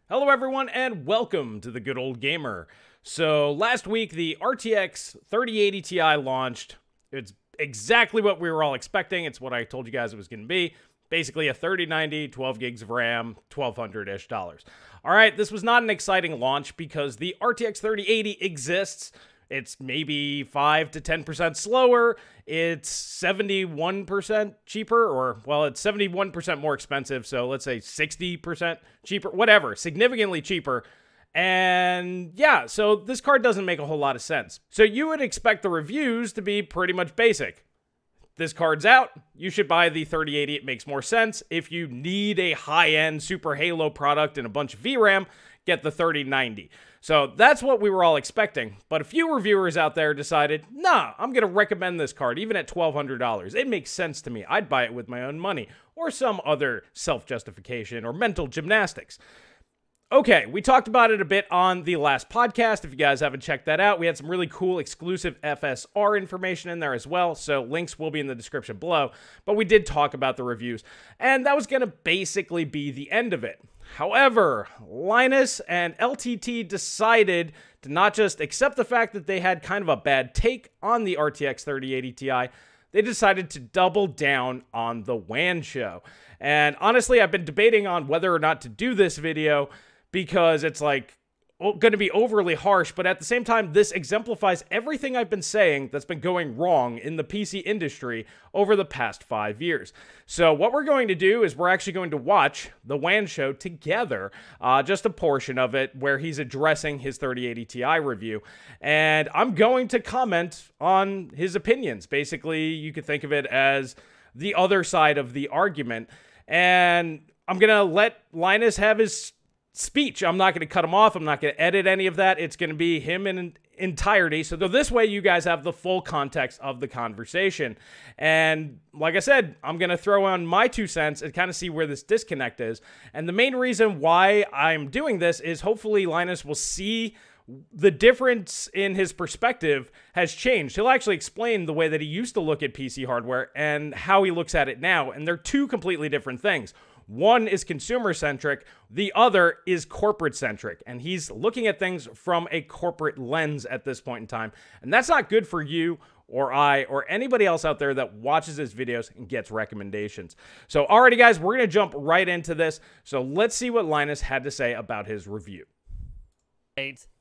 Hello everyone and welcome to the Good Old Gamer. So last week the RTX 3080 Ti launched. It's exactly what we were all expecting. It's what I told you guys it was going to be. Basically a 3090, 12 gigs of RAM, $1,200-ish. Alright, this was not an exciting launch because the RTX 3080 exists. It's maybe 5 to 10% slower. It's 71% cheaper, or, well, it's 71% more expensive, so let's say 60% cheaper, whatever, significantly cheaper. And yeah, so this card doesn't make a whole lot of sense. So you would expect the reviews to be pretty much basic. This card's out, you should buy the 3080, it makes more sense. If you need a high-end Super Halo product and a bunch of VRAM, get the 3090. So that's what we were all expecting, but a few reviewers out there decided, nah, I'm going to recommend this card, even at $1,200. It makes sense to me. I'd buy it with my own money, or some other self-justification or mental gymnastics. Okay, we talked about it a bit on the last podcast. If you guys haven't checked that out, we had some really cool exclusive FSR information in there as well, so links will be in the description below. But we did talk about the reviews, and that was going to basically be the end of it. However, Linus and LTT decided to not just accept the fact that they had kind of a bad take on the RTX 3080 Ti, they decided to double down on the WAN show. And honestly, I've been debating on whether or not to do this video because it's like going to be overly harsh, but at the same time, this exemplifies everything I've been saying that's been going wrong in the PC industry over the past 5 years. So what we're going to do is we're actually going to watch the WAN show together, just a portion of it where he's addressing his 3080 Ti review, and I'm going to comment on his opinions. Basically, you could think of it as the other side of the argument, and I'm going to let Linus have his speech. I'm not going to cut him off. I'm not going to edit any of that. It's going to be him in entirety. So this way you guys have the full context of the conversation. And like I said, I'm going to throw on my 2 cents and kind of see where this disconnect is. And the main reason why I'm doing this is hopefully Linus will see the difference in his perspective has changed. He'll actually explain the way that he used to look at PC hardware and how he looks at it now. And they're two completely different things. One is consumer-centric, the other is corporate-centric, and he's looking at things from a corporate lens at this point in time, and that's not good for you or I or anybody else out there that watches his videos and gets recommendations. So alrighty guys, we're going to jump right into this, so let's see what Linus had to say about his review.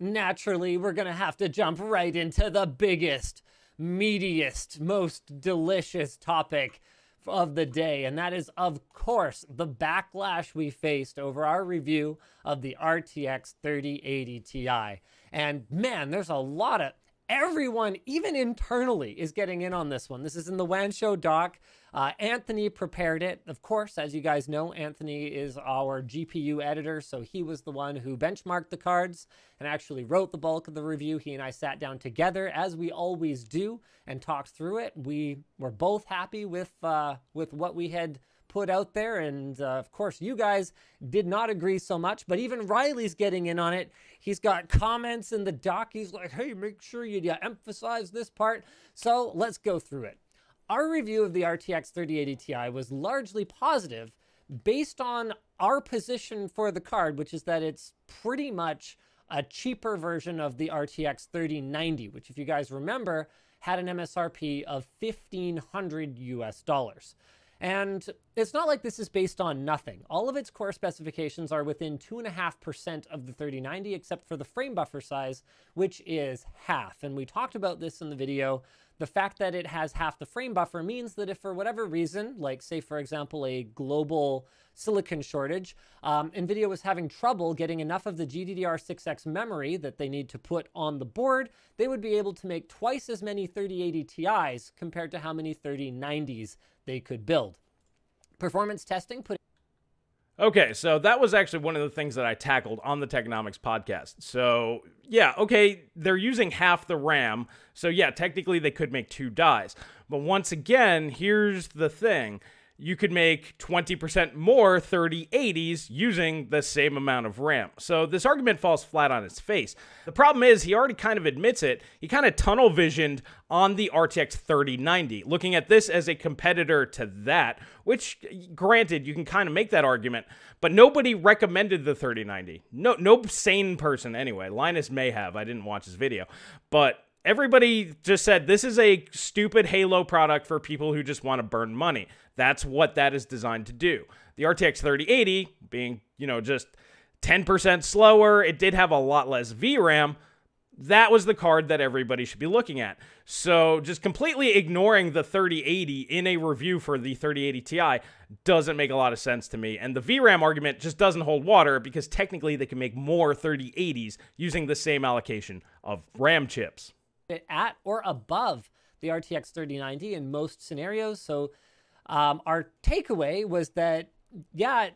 Naturally, we're going to have to jump right into the biggest, meatiest, most delicious topic of the day, and that is, of course, the backlash we faced over our review of the RTX 3080 Ti. And man, there's a lot of everyone, even internally, is getting in on this one. This is in the WAN Show doc. Anthony prepared it. Of course, as you guys know, Anthony is our GPU editor, so he was the one who benchmarked the cards and actually wrote the bulk of the review. He and I sat down together, as we always do, and talked through it. We were both happy with what we had put out there, and of course, you guys did not agree so much, but even Riley's getting in on it. He's got comments in the doc. He's like, hey, make sure you emphasize this part. So let's go through it. Our review of the RTX 3080 Ti was largely positive based on our position for the card, which is that it's pretty much a cheaper version of the RTX 3090, which, if you guys remember, had an MSRP of $1,500 US. And it's not like this is based on nothing. All of its core specifications are within 2.5% of the 3090, except for the frame buffer size, which is half. And we talked about this in the video. The fact that it has half the frame buffer means that if for whatever reason, like say for example a global silicon shortage, Nvidia was having trouble getting enough of the GDDR6X memory that they need to put on the board, they would be able to make twice as many 3080 Ti's compared to how many 3090s they could build. Performance testing put. Okay, so that was actually one of the things that I tackled on the Technomics podcast. So yeah, okay, they're using half the RAM, so yeah, technically they could make 2 dies. But once again, here's the thing. you could make 20% more 3080s using the same amount of RAM. So this argument falls flat on its face. The problem is he already kind of admits it. He kind of tunnel visioned on the RTX 3090, looking at this as a competitor to that, which granted, you can kind of make that argument, but nobody recommended the 3090. No sane person anyway. Linus may have. I didn't watch his video, but everybody just said this is a stupid Halo product for people who just want to burn money. That's what that is designed to do. The RTX 3080 being, just 10% slower, it did have a lot less VRAM. That was the card that everybody should be looking at. So just completely ignoring the 3080 in a review for the 3080 Ti doesn't make a lot of sense to me. And the VRAM argument just doesn't hold water because technically they can make more 3080s using the same allocation of RAM chips. At or above the RTX 3090 in most scenarios. So our takeaway was that, yeah, it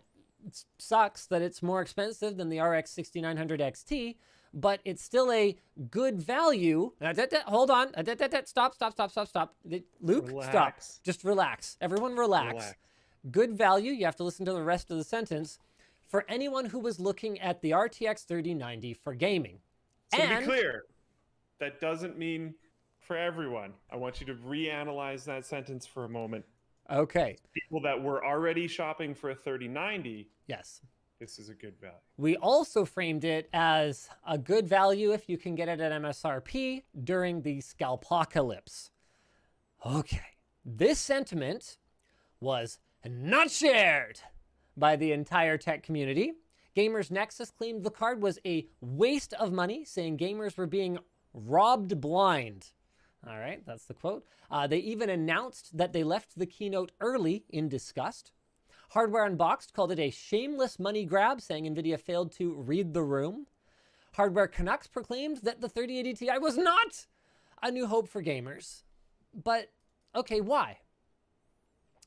sucks that it's more expensive than the RX 6900 XT, but it's still a good value. Hold on. Stop. Luke, relax. Stop. Just relax. Everyone relax. Good value. You have to listen to the rest of the sentence. For anyone who was looking at the RTX 3090 for gaming. So to be clear, that doesn't mean for everyone. I want you to reanalyze that sentence for a moment. Okay. People that were already shopping for a 3090. Yes. This is a good value. We also framed it as a good value if you can get it at MSRP during the scalpocalypse. Okay. This sentiment was not shared by the entire tech community. Gamers Nexus claimed the card was a waste of money, saying gamers were being robbed blind. All right, that's the quote. They even announced that they left the keynote early in disgust. Hardware Unboxed called it a shameless money grab, saying Nvidia failed to read the room. Hardware Canucks proclaimed that the 3080 Ti was not a new hope for gamers. But, okay, why?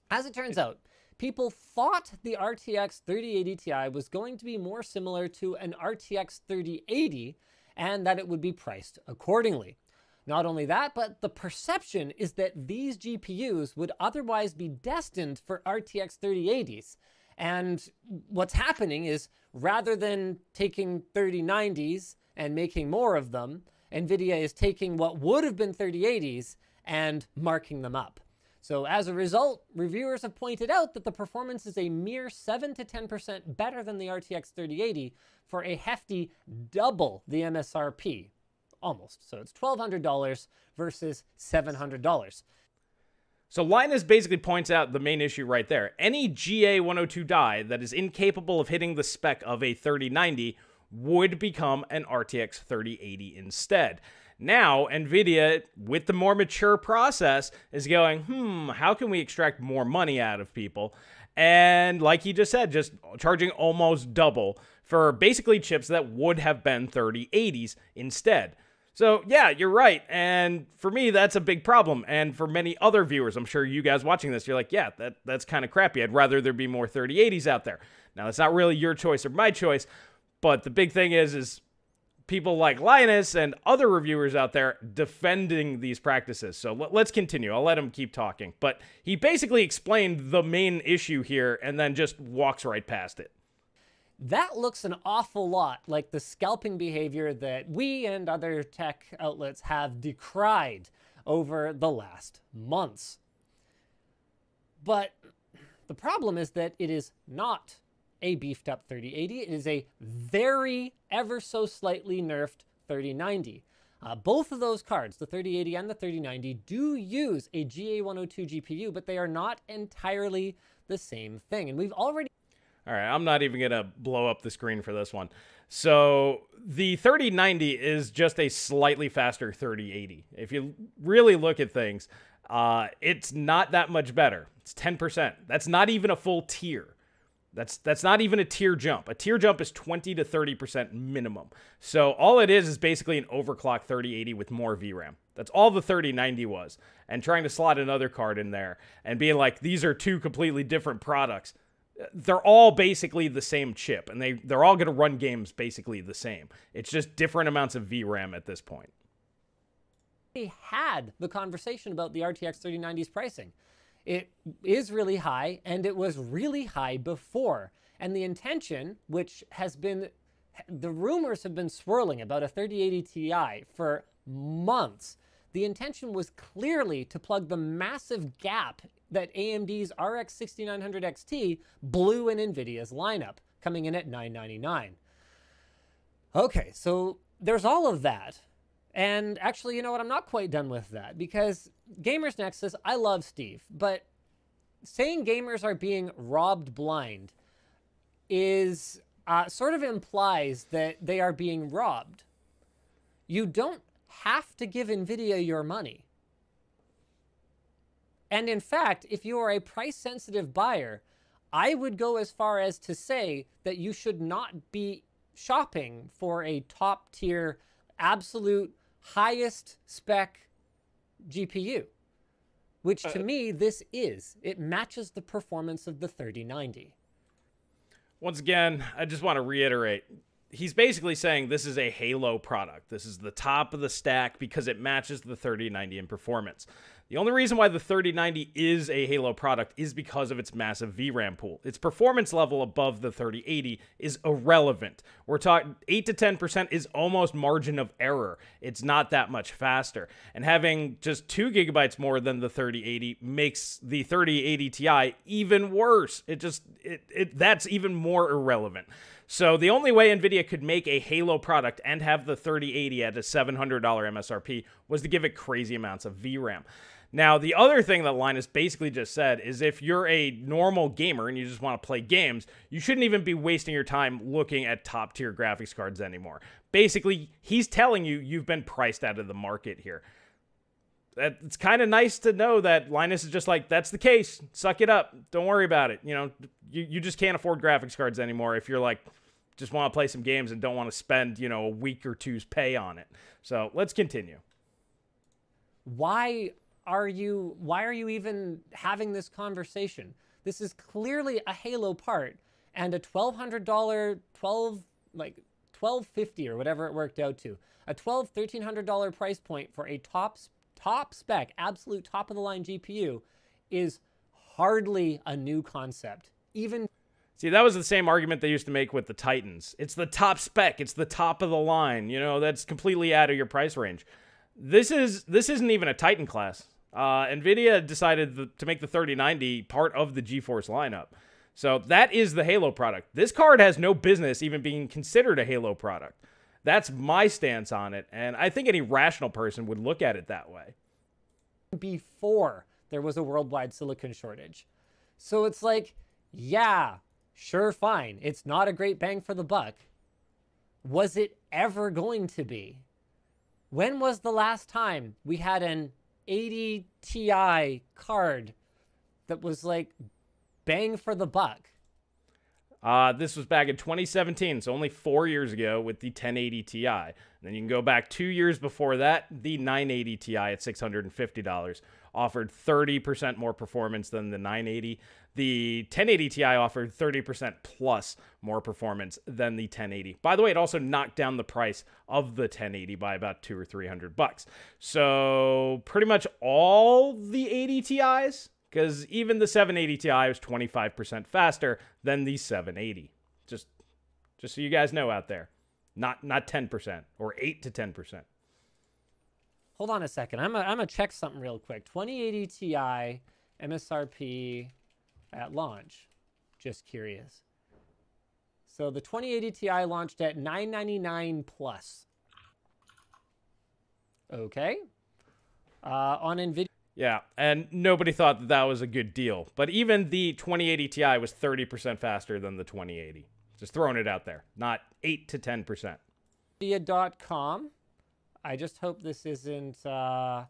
As it turns out, people thought the RTX 3080 Ti was going to be more similar to an RTX 3080 and that it would be priced accordingly. Not only that, but the perception is that these GPUs would otherwise be destined for RTX 3080s. And what's happening is rather than taking 3090s and making more of them, Nvidia is taking what would have been 3080s and marking them up. So as a result, reviewers have pointed out that the performance is a mere 7 to 10% better than the RTX 3080 for a hefty double the MSRP. Almost. So it's $1,200 versus $700. So Linus basically points out the main issue right there. Any GA102 die that is incapable of hitting the spec of a 3090 would become an RTX 3080 instead. Now, Nvidia, with the more mature process, is going, how can we extract more money out of people? And like he just said, just charging almost double for basically chips that would have been 3080s instead. So yeah, you're right. And for me, that's a big problem. And for many other viewers, I'm sure you guys watching this, you're like, yeah, that's kind of crappy. I'd rather there be more 3080s out there. Now, it's not really your choice or my choice, but the big thing is people like Linus and other reviewers out there defending these practices. So let's continue. I'll let him keep talking. But he basically explained the main issue here and then just walks right past it. That looks an awful lot like the scalping behavior that we and other tech outlets have decried over the last months. But the problem is that it is not a beefed up 3080. It is a very ever so slightly nerfed 3090. Both of those cards, the 3080 and the 3090, do use a GA102 GPU, but they are not entirely the same thing. And we've already... All right, I'm not even going to blow up the screen for this one. So the 3090 is just a slightly faster 3080. If you really look at things, it's not that much better. It's 10%. That's not even a full tier. That's not even a tier jump. A tier jump is 20 to 30% minimum. So all it is basically an overclocked 3080 with more VRAM. That's all the 3090 was. And trying to slot another card in there and being like, these are two completely different products. They're all basically the same chip, and they're all going to run games basically the same. It's just different amounts of VRAM at this point. We had the conversation about the RTX 3090's pricing. It is really high, and it was really high before. And the intention, which has been, the rumors have been swirling about a 3080 Ti for months. The intention was clearly to plug the massive gap that AMD's RX 6900 XT blew in Nvidia's lineup, coming in at $999. Okay, so there's all of that. And actually, you know what? I'm not quite done with that, because Gamers Nexus, I love Steve, but saying gamers are being robbed blind is sort of implies that they are being robbed. You don't have to give Nvidia your money. And in fact, if you are a price-sensitive buyer, I would go as far as to say that you should not be shopping for a top-tier, absolute, highest spec GPU, which to me, this is. It matches the performance of the 3090. Once again, I just want to reiterate, he's basically saying this is a Halo product. This is the top of the stack because it matches the 3090 in performance. The only reason why the 3090 is a Halo product is because of its massive VRAM pool. Its performance level above the 3080 is irrelevant. We're talking 8 to 10% is almost margin of error. It's not that much faster. And having just 2 gigabytes more than the 3080 makes the 3080 Ti even worse. That's even more irrelevant. So the only way Nvidia could make a Halo product and have the 3080 at a $700 MSRP was to give it crazy amounts of VRAM. Now, the other thing that Linus basically just said is if you're a normal gamer and you just want to play games, you shouldn't even be wasting your time looking at top-tier graphics cards anymore. Basically, he's telling you you've been priced out of the market here. It's kind of nice to know that Linus is just like, that's the case. Suck it up. Don't worry about it. You know, you just can't afford graphics cards anymore if you're like, just want to play some games and don't want to spend, you know, a week or two's pay on it. So let's continue. Why are you even having this conversation? This is clearly a Halo part, and a $1,200, $1,250 or whatever it worked out to, a $1,300 price point for a top spec, absolute top of the line GPU is hardly a new concept. See, that was the same argument they used to make with the Titans. It's the top spec. It's the top of the line. You know, that's completely out of your price range. This isn't even a Titan class. Nvidia decided to make the 3090 part of the Geforce lineup. So that is the Halo product. This card has no business even being considered a Halo product. That's my stance on it, and I think any rational person would look at it that way. Before there was a worldwide silicon shortage. So it's like, yeah, sure, fine. It's not a great bang for the buck. Was it ever going to be? When was the last time we had an 80 Ti card that was like bang for the buck? This was back in 2017, so only 4 years ago with the 1080 Ti. And then you can go back 2 years before that, the 980 Ti at $650 offered 30% more performance than the 980. The 1080 Ti offered 30% plus more performance than the 1080. By the way, it also knocked down the price of the 1080 by about $200 or $300. So pretty much all the 80 Ti's, because even the 780 Ti was 25% faster than the 780. Just so you guys know out there, not 10% or 8 to 10%. Hold on a second. I'm gonna check something real quick. 2080 Ti MSRP at launch. Just curious. So the 2080 Ti launched at $999 plus. Okay. On Nvidia. Yeah, and nobody thought that was a good deal. But even the 2080 Ti was 30% faster than the 2080. Just throwing it out there. Not 8 to 10%. Nvidia.com. I just hope this isn't, I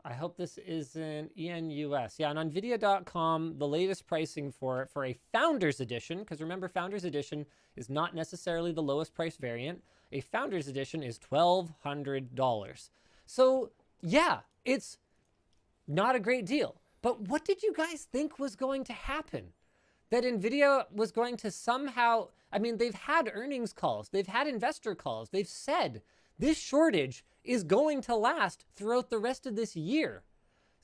hope this isn't ENUS. Yeah, on Nvidia.com, the latest pricing for a Founders Edition, because remember, Founders Edition is not necessarily the lowest price variant. A Founders Edition is $1,200. So, yeah, it's not a great deal. But what did you guys think was going to happen? That Nvidia was going to somehow, I mean, they've had earnings calls. They've had investor calls. They've said this shortage is going to last throughout the rest of this year.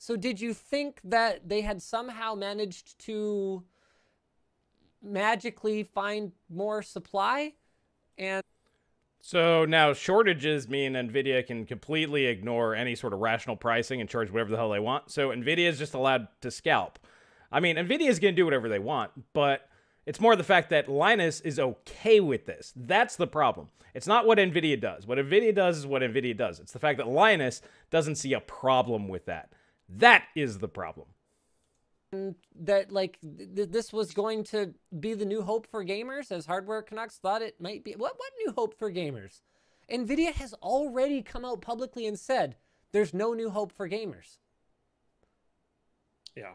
So did you think that they had somehow managed to magically find more supply? And so now shortages mean Nvidia can completely ignore any sort of rational pricing and charge whatever the hell they want. So Nvidia is just allowed to scalp. I mean, Nvidia is going to do whatever they want, but it's more the fact that Linus is okay with this. That's the problem. It's not what Nvidia does. What Nvidia does is what Nvidia does. It's the fact that Linus doesn't see a problem with that. That is the problem. that like this was going to be the new hope for gamers, as Hardware Canucks thought it might be. What new hope for gamers? Nvidia has already come out publicly and said there's no new hope for gamers. Yeah.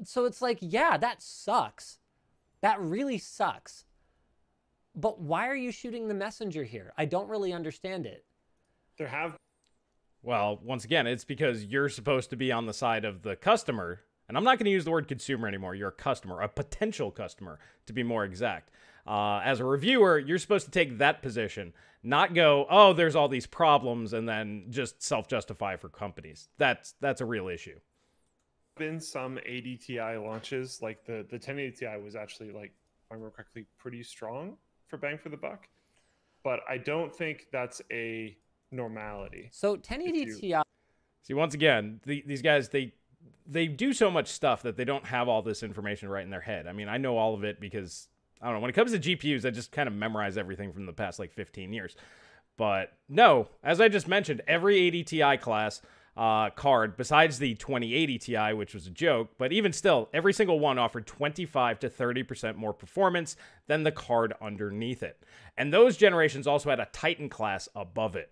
So it's like, yeah, that sucks. That really sucks. But why are you shooting the messenger here? I don't really understand it. Well, once again, it's because you're supposed to be on the side of the customer. And I'm not going to use the word consumer anymore. You're a customer, a potential customer, to be more exact. As a reviewer, you're supposed to take that position, not go, oh, there's all these problems, and then just self-justify for companies. That's a real issue. Been some 80 Ti launches, like the 1080 Ti was actually, like, if I remember correctly, pretty strong for bang for the buck. But I don't think that's a normality. So 1080 Ti. See, once again, these guys, they do so much stuff that they don't have all this information right in their head. I mean, I know all of it because, I don't know, when it comes to GPUs, I just kind of memorize everything from the past, like, 15 years. But no, as I just mentioned, every 80 Ti class card, besides the 2080 Ti, which was a joke, but even still, every single one offered 25 to 30% more performance than the card underneath it. And those generations also had a Titan class above it.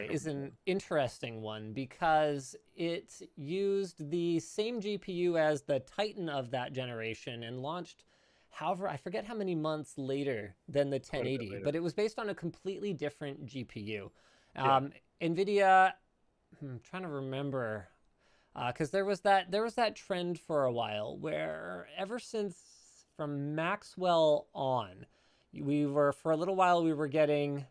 Is an interesting one because it used the same GPU as the Titan of that generation and launched, however, I forget how many months later than the 1080, but it was based on a completely different GPU. Nvidia, I'm trying to remember, because there was that trend for a while where ever since from Maxwell on, for a little while we were getting.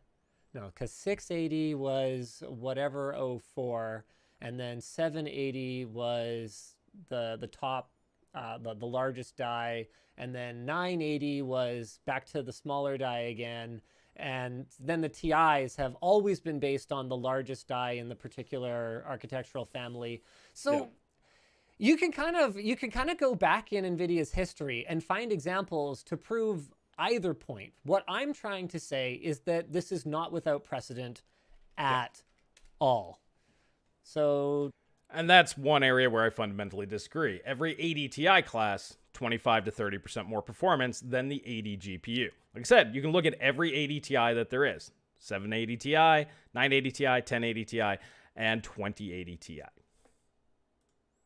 No, because 680 was whatever 04, and then 780 was the top, the largest die, and then 980 was back to the smaller die again, and then the TIs have always been based on the largest die in the particular architectural family. So you can kind of go back in NVIDIA's history and find examples to prove either point. What I'm trying to say is that this is not without precedent at all. So, and that's one area where I fundamentally disagree. Every 80 Ti class, 25 to 30% more performance than the 80 GPU. Like I said, you can look at every 80 Ti that there is. 780 Ti, 980 Ti, 1080 Ti, and 2080 Ti.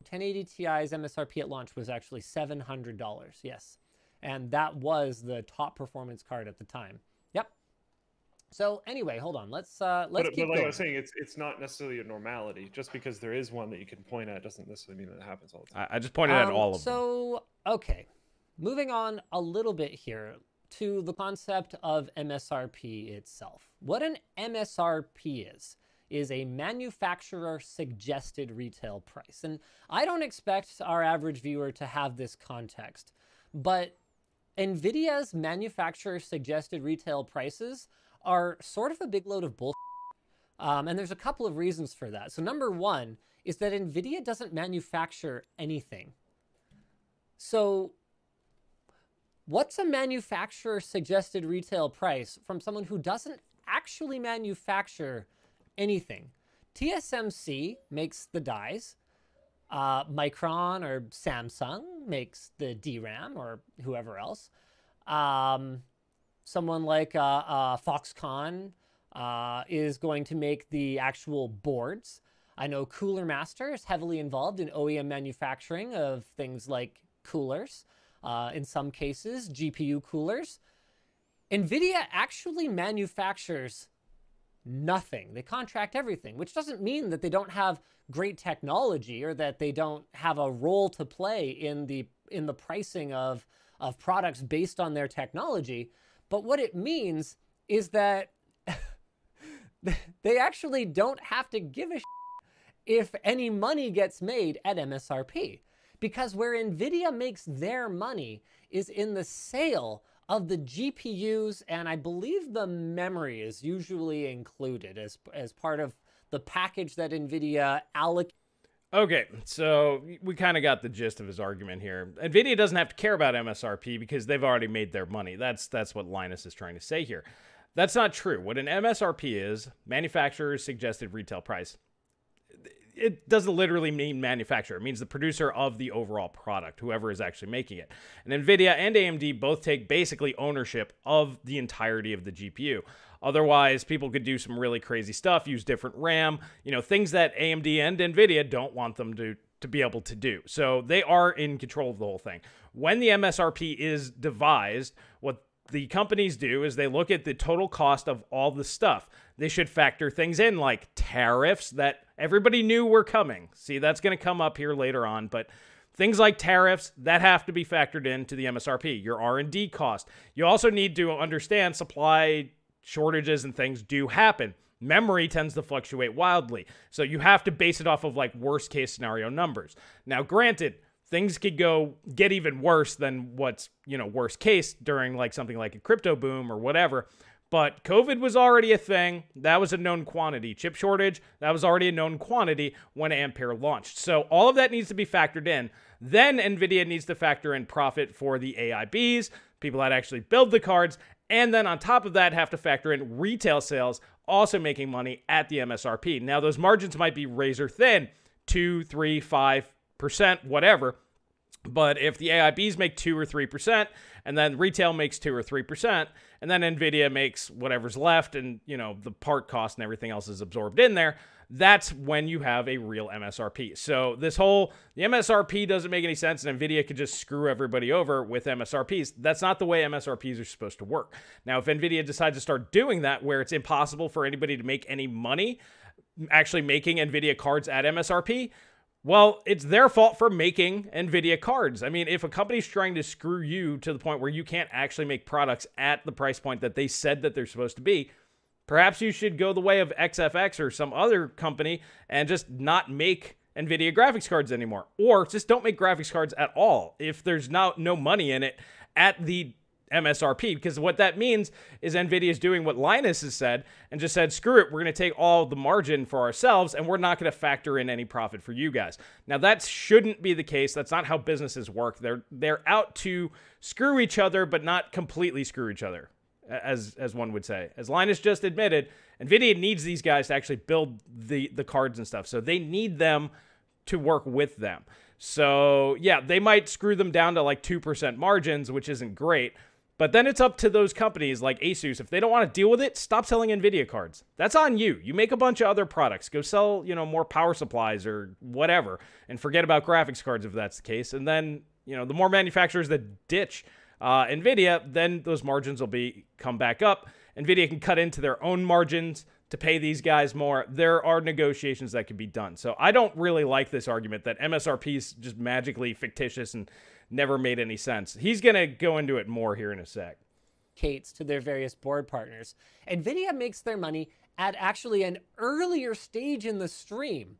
1080 Ti's MSRP at launch was actually $700, yes. And that was the top performance card at the time. Yep. So anyway, hold on. Let's keep like going. I was saying, it's not necessarily a normality. Just because there is one that you can point at doesn't necessarily mean that it happens all the time. I just pointed at all of them. So, okay. Moving on a little bit here to the concept of MSRP itself. What an MSRP is a manufacturer suggested retail price. And I don't expect our average viewer to have this context, but NVIDIA's manufacturer suggested retail prices are sort of a big load of bullshit. And there's a couple of reasons for that. So number one is that NVIDIA doesn't manufacture anything. So what's a manufacturer suggested retail price from someone who doesn't actually manufacture anything? TSMC makes the dies. Micron or Samsung makes the DRAM, or whoever else. Someone like Foxconn is going to make the actual boards. I know Cooler Master is heavily involved in OEM manufacturing of things like coolers. In some cases, GPU coolers. NVIDIA actually manufactures nothing. They contract everything, which doesn't mean that they don't have great technology or that they don't have a role to play in the pricing of products based on their technology. But what it means is that they actually don't have to give a shit if any money gets made at MSRP. Because where Nvidia makes their money is in the sale of the GPUs, and I believe the memory is usually included as part of the package that Nvidia allocates. Okay, so we kind of got the gist of his argument here. Nvidia doesn't have to care about MSRP because they've already made their money. That's what Linus is trying to say here. That's not true. What an MSRP is, manufacturer's suggested retail price. It doesn't literally mean manufacturer. It means the producer of the overall product, whoever is actually making it. And Nvidia and AMD both take basically ownership of the entirety of the GPU. Otherwise, people could do some really crazy stuff, use different RAM, things that AMD and Nvidia don't want them to be able to do. So they are in control of the whole thing. When the MSRP is devised, what the companies do is they look at the total cost of all the stuff. They should factor things in like tariffs that everybody knew were coming. See, that's going to come up here later on, but things like tariffs that have to be factored into the MSRP. Your R&D cost. You also need to understand supply shortages and things do happen. Memory tends to fluctuate wildly. So you have to base it off of like worst case scenario numbers. Now, granted, things could get even worse than what's, worst case during like something like a crypto boom or whatever. But COVID was already a thing. That was a known quantity. Chip shortage, that was already a known quantity when Ampere launched. So all of that needs to be factored in. Then Nvidia needs to factor in profit for the AIBs, people that actually build the cards, and then on top of that have to factor in retail sales also making money at the MSRP. Now those margins might be razor thin, 2, 3, 5%, whatever. But if the AIBs make 2 or 3%, and then retail makes 2 or 3%, and then Nvidia makes whatever's left, and the part cost and everything else is absorbed in there, that's when you have a real MSRP. So the MSRP doesn't make any sense, and Nvidia could just screw everybody over with MSRPs. That's not the way MSRPs are supposed to work. Now, if Nvidia decides to start doing that, where it's impossible for anybody to make any money actually making Nvidia cards at MSRP, well, it's their fault for making Nvidia cards. I mean, if a company's trying to screw you to the point where you can't actually make products at the price point that they said that they're supposed to be, perhaps you should go the way of XFX or some other company and just not make Nvidia graphics cards anymore. Or just don't make graphics cards at all if there's no money in it at the MSRP, because what that means is Nvidia is doing what Linus has said and just said, screw it, we're going to take all the margin for ourselves and we're not going to factor in any profit for you guys. Now that shouldn't be the case. That's not how businesses work. They're out to screw each other, but not completely screw each other, as one would say. As Linus just admitted, Nvidia needs these guys to actually build the cards and stuff, so they need them to work with them. So yeah, they might screw them down to like 2% margins, which isn't great. But then it's up to those companies like Asus. If they don't want to deal with it, stop selling Nvidia cards. That's on you. You make a bunch of other products. Go sell, more power supplies or whatever, and forget about graphics cards if that's the case. And then, the more manufacturers that ditch Nvidia, then those margins will come back up. Nvidia can cut into their own margins to pay these guys more. There are negotiations that can be done. So I don't really like this argument that MSRP is just magically fictitious and never made any sense. He's going to go into it more here in a sec. To their various board partners. Nvidia makes their money at actually an earlier stage in the stream.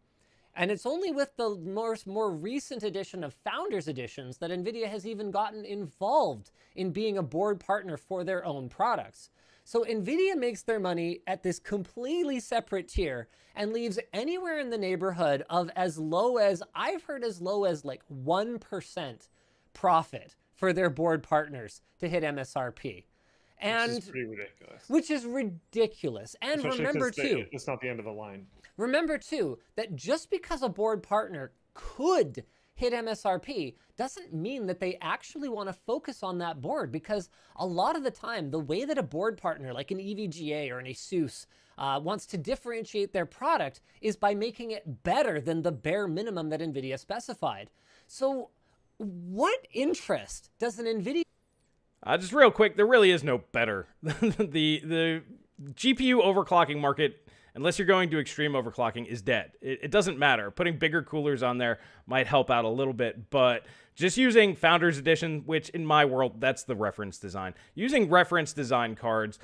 And it's only with the more recent edition of Founders Editions that Nvidia has even gotten involved in being a board partner for their own products. So Nvidia makes their money at this completely separate tier and leaves anywhere in the neighborhood of as low as, I've heard as low as like 1% profit for their board partners to hit MSRP. And which is pretty ridiculous. Which is ridiculous. And especially remember too, it's not the end of the line. Remember too, that just because a board partner could hit MSRP doesn't mean that they actually want to focus on that board, because a lot of the time, the way that a board partner like an EVGA or an Asus wants to differentiate their product is by making it better than the bare minimum that Nvidia specified. So what interest does an Nvidia... Just real quick, there really is no better. The GPU overclocking market, unless you're going to extreme overclocking, is dead. It doesn't matter. Putting bigger coolers on there might help out a little bit, but just using Founders Edition, which in my world, that's the reference design. Using reference design cards,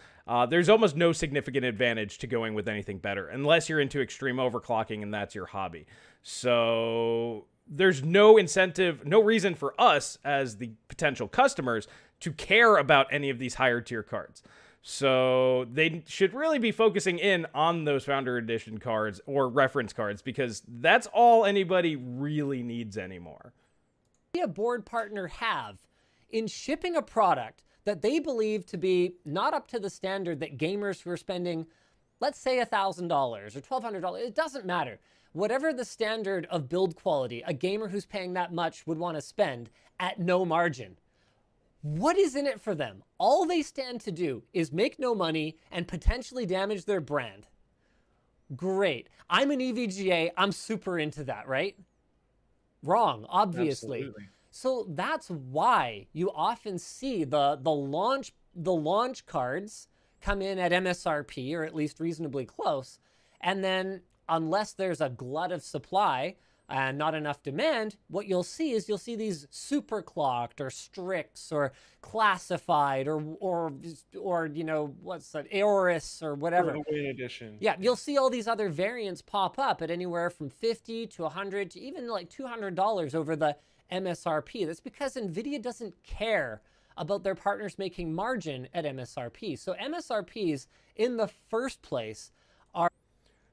there's almost no significant advantage to going with anything better, unless you're into extreme overclocking and that's your hobby. So there's no incentive, no reason for us as the potential customers to care about any of these higher tier cards. So they should really be focusing in on those Founder Edition cards or reference cards, because that's all anybody really needs anymore. A board partner have in shipping a product that they believe to be not up to the standard that gamers who are spending, let's say $1,000 or $1,200, it doesn't matter. Whatever the standard of build quality, a gamer who's paying that much would want to spend at no margin. What is in it for them? All they stand to do is make no money and potentially damage their brand. Great. I'm an EVGA. I'm super into that, right? Wrong, obviously. Absolutely. So that's why you often see the launch cards come in at MSRP, or at least reasonably close, and then unless there's a glut of supply and not enough demand, what you'll see is these super clocked or Strix or classified or you know, what's that, Aorus or whatever. Or the Wayne edition. Yeah, you'll see all these other variants pop up at anywhere from $50 to $100 to even like $200 over the MSRP. That's because Nvidia doesn't care about their partners making margin at MSRP. So MSRPs in the first place are...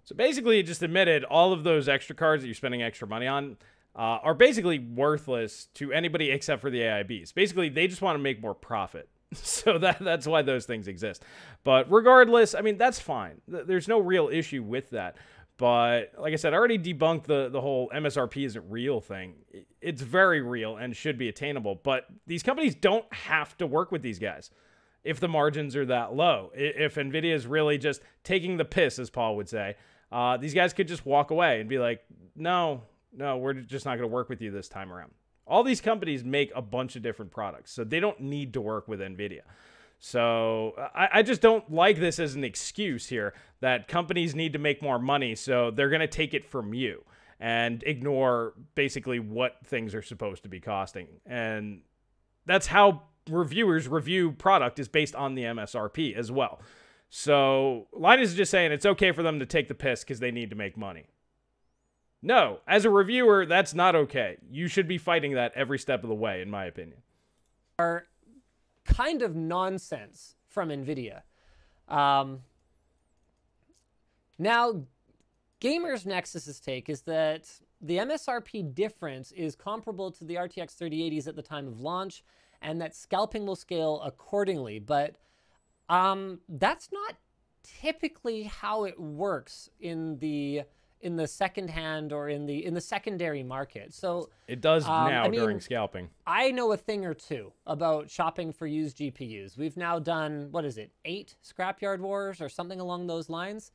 So basically, you just admitted all of those extra cards that you're spending extra money on are basically worthless to anybody except for the AIBs. Basically, they just want to make more profit. So that's why those things exist. But regardless, I mean, that's fine. There's no real issue with that. But like I said, I already debunked the whole MSRP isn't real thing. It's very real and should be attainable. But these companies don't have to work with these guys if the margins are that low. If Nvidia is really just taking the piss, as Paul would say, these guys could just walk away and be like, no, we're just not going to work with you this time around. All these companies make a bunch of different products, so they don't need to work with Nvidia. So I just don't like this as an excuse here that companies need to make more money, so they're going to take it from you and ignore basically what things are supposed to be costing. And that's how reviewers review product, is based on the MSRP as well. So Linus is just saying it's okay for them to take the piss because they need to make money. No, as a reviewer, that's not okay. You should be fighting that every step of the way, in my opinion. Are kind of nonsense from Nvidia. Now, Gamers Nexus's take is that the MSRP difference is comparable to the RTX 3080s at the time of launch, and that scalping will scale accordingly. But that's not typically how it works in the second-hand or in the secondary market. So it does now during scalping. I know a thing or two about shopping for used GPUs. We've now done, what is it, 8 Scrapyard Wars or something along those lines.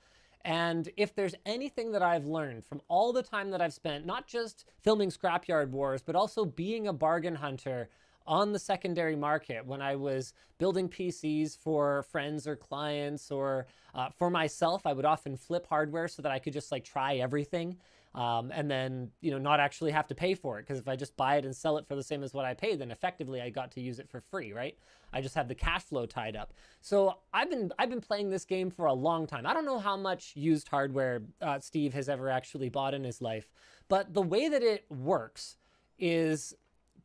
And if there's anything that I've learned from all the time that I've spent, not just filming Scrapyard Wars, but also being a bargain hunter on the secondary market when I was building PCs for friends or clients, or for myself, I would often flip hardware so that I could just like try everything, and then, you know, not actually have to pay for it. Because if I just buy it and sell it for the same as what I paid, then effectively I got to use it for free, right? I just have the cash flow tied up. So I've been playing this game for a long time. I don't know how much used hardware Steve has ever actually bought in his life, but the way that it works is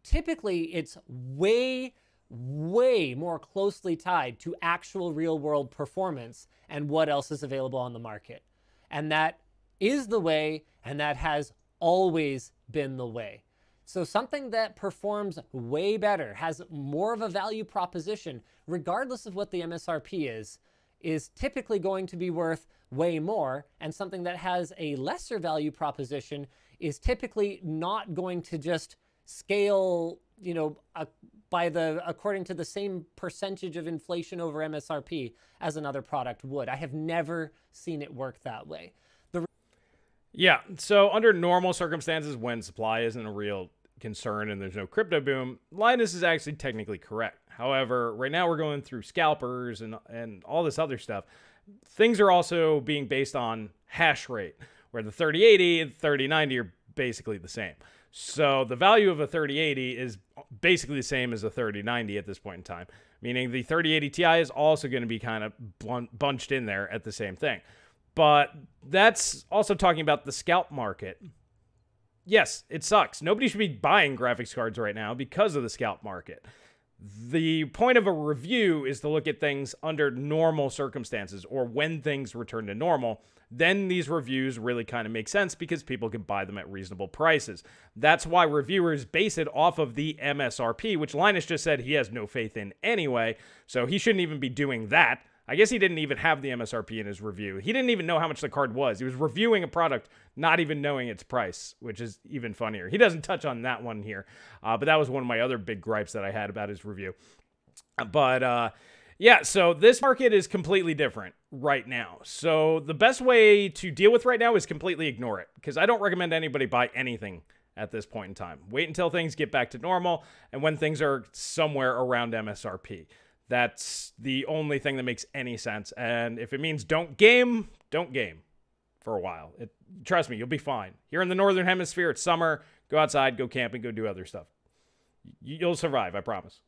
typically it's way more closely tied to actual real world performance and what else is available on the market. And that is the way, and that has always been the way. So something that performs way better, has more of a value proposition, regardless of what the MSRP is typically going to be worth way more, and something that has a lesser value proposition is typically not going to just scale, you know, according to the same percentage of inflation over MSRP as another product would. I have never seen it work that way. Yeah, so under normal circumstances, when supply isn't a real concern and there's no crypto boom, Linus is actually technically correct. However, right now we're going through scalpers and all this other stuff. Things are also being based on hash rate, where the 3080 and 3090 are basically the same. So the value of a 3080 is basically the same as a 3090 at this point in time, meaning the 3080 Ti is also going to be kind of bunched in there at the same thing. But that's also talking about the scalp market. Yes, it sucks. Nobody should be buying graphics cards right now because of the scalp market. The point of a review is to look at things under normal circumstances or when things return to normal. Then these reviews really kind of make sense because people can buy them at reasonable prices. That's why reviewers base it off of the MSRP, which Linus just said he has no faith in anyway, so he shouldn't even be doing that. I guess he didn't even have the MSRP in his review. He didn't even know how much the card was. He was reviewing a product, not even knowing its price, which is even funnier. He doesn't touch on that one here, but that was one of my other big gripes that I had about his review. Yeah, so this market is completely different right now. So the best way to deal with right now is completely ignore it, because I don't recommend anybody buy anything at this point in time. Wait until things get back to normal and when things are somewhere around MSRP. That's the only thing that makes any sense. And if it means don't game for a while. Trust me, you'll be fine. Here in the Northern Hemisphere, it's summer. Go outside, go camping, go do other stuff. You'll survive, I promise.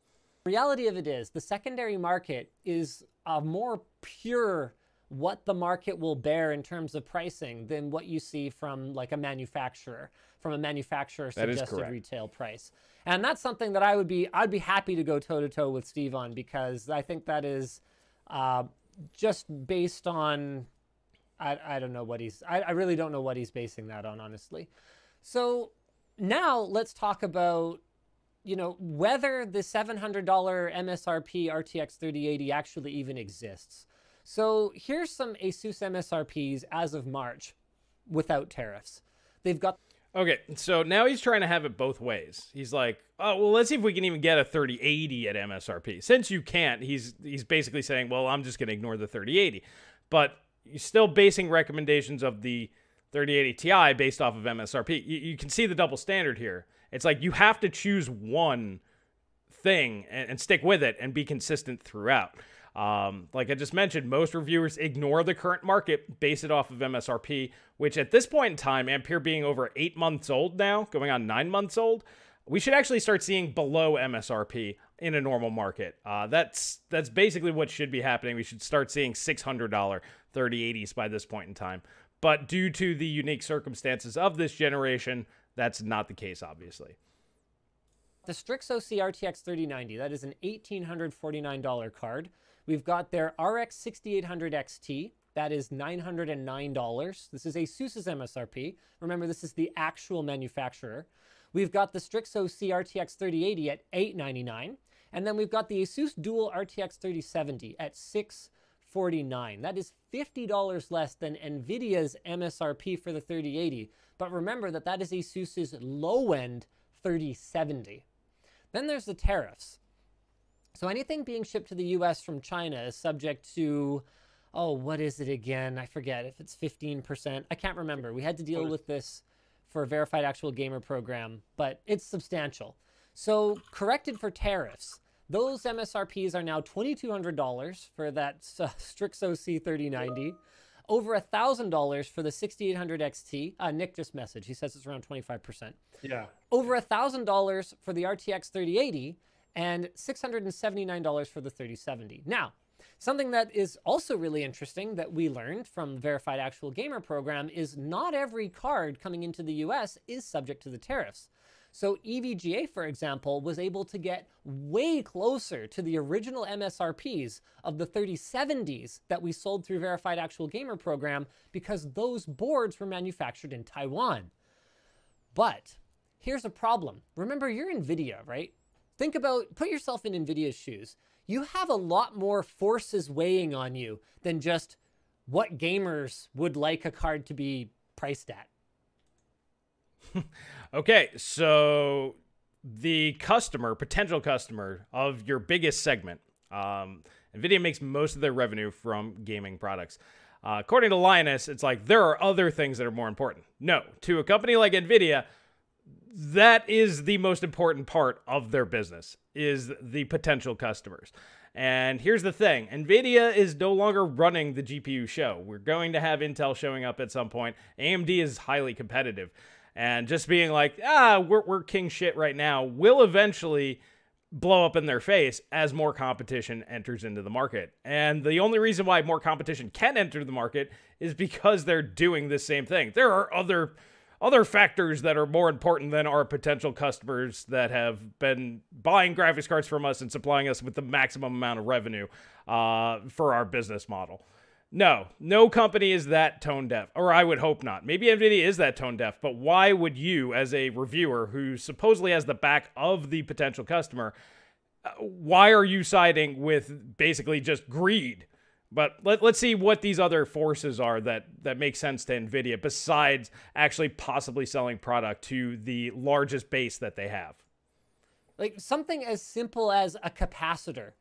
Reality of it is, the secondary market is a more pure what the market will bear in terms of pricing than what you see from like a manufacturer, suggested retail price. And that's something that I'd be happy to go toe-to-toe with Steve on, because I think that is just based on, I don't know what I really don't know what he's basing that on, honestly. So now let's talk about, you know, whether the $700 MSRP RTX 3080 actually even exists. So here's some ASUS MSRPs as of March without tariffs. They've got... Okay, so now he's trying to have it both ways. He's like, oh, well, let's see if we can even get a 3080 at MSRP. Since you can't, he's basically saying, well, I'm just going to ignore the 3080. But he's still basing recommendations of the 3080 Ti based off of MSRP. You can see the double standard here. It's like you have to choose one thing and stick with it and be consistent throughout. Like I just mentioned, most reviewers ignore the current market, base it off of MSRP, which at this point in time, Ampere being over 8 months old now, going on 9 months old, we should actually start seeing below MSRP in a normal market. That's basically what should be happening. We should start seeing $600 3080s by this point in time. But due to the unique circumstances of this generation, that's not the case, obviously. The StrixOC RTX 3090, that is an $1,849 card. We've got their RX 6800 XT, that is $909. This is ASUS's MSRP. Remember, this is the actual manufacturer. We've got the StrixOC RTX 3080 at $899. And then we've got the ASUS Dual RTX 3070 at $649. That is $50 less than Nvidia's MSRP for the 3080. But remember that that is ASUS's low-end 3070. Then there's the tariffs. So anything being shipped to the US from China is subject to, oh, what is it again? I forget if it's 15%. I can't remember. We had to deal with this for a verified actual gamer program, but it's substantial. So corrected for tariffs, those MSRPs are now $2,200 for that StrixOC 3090. Over $1,000 for the 6800 XT. Nick just messaged. He says it's around 25%. Yeah. Over $1,000 for the RTX 3080 and $679 for the 3070. Now, something that is also really interesting that we learned from Verified Actual Gamer program is not every card coming into the US is subject to the tariffs. So EVGA, for example, was able to get way closer to the original MSRPs of the 3070s that we sold through Verified Actual Gamer program because those boards were manufactured in Taiwan. But here's a problem. Remember, you're Nvidia, right? Think about, put yourself in Nvidia's shoes. You have a lot more forces weighing on you than just what gamers would like a card to be priced at. Okay, so the potential customer of your biggest segment, NVIDIA makes most of their revenue from gaming products. According to Linus, it's like there are other things that are more important. No, to a company like NVIDIA, that is the most important part of their business, is the potential customers. And here's the thing. NVIDIA is no longer running the GPU show. We're going to have Intel showing up at some point. AMD is highly competitive. And just being like, we're king shit right now will eventually blow up in their face as more competition enters into the market. And the only reason why more competition can enter the market is because they're doing the same thing. There are other factors that are more important than our potential customers that have been buying graphics cards from us and supplying us with the maximum amount of revenue for our business model. No company is that tone deaf, or I would hope not. Maybe Nvidia is that tone deaf, but why would you, as a reviewer who supposedly has the back of the potential customer, why are you siding with basically just greed? But let's see what these other forces are that make sense to Nvidia besides actually possibly selling product to the largest base that they have. Like something as simple as a capacitor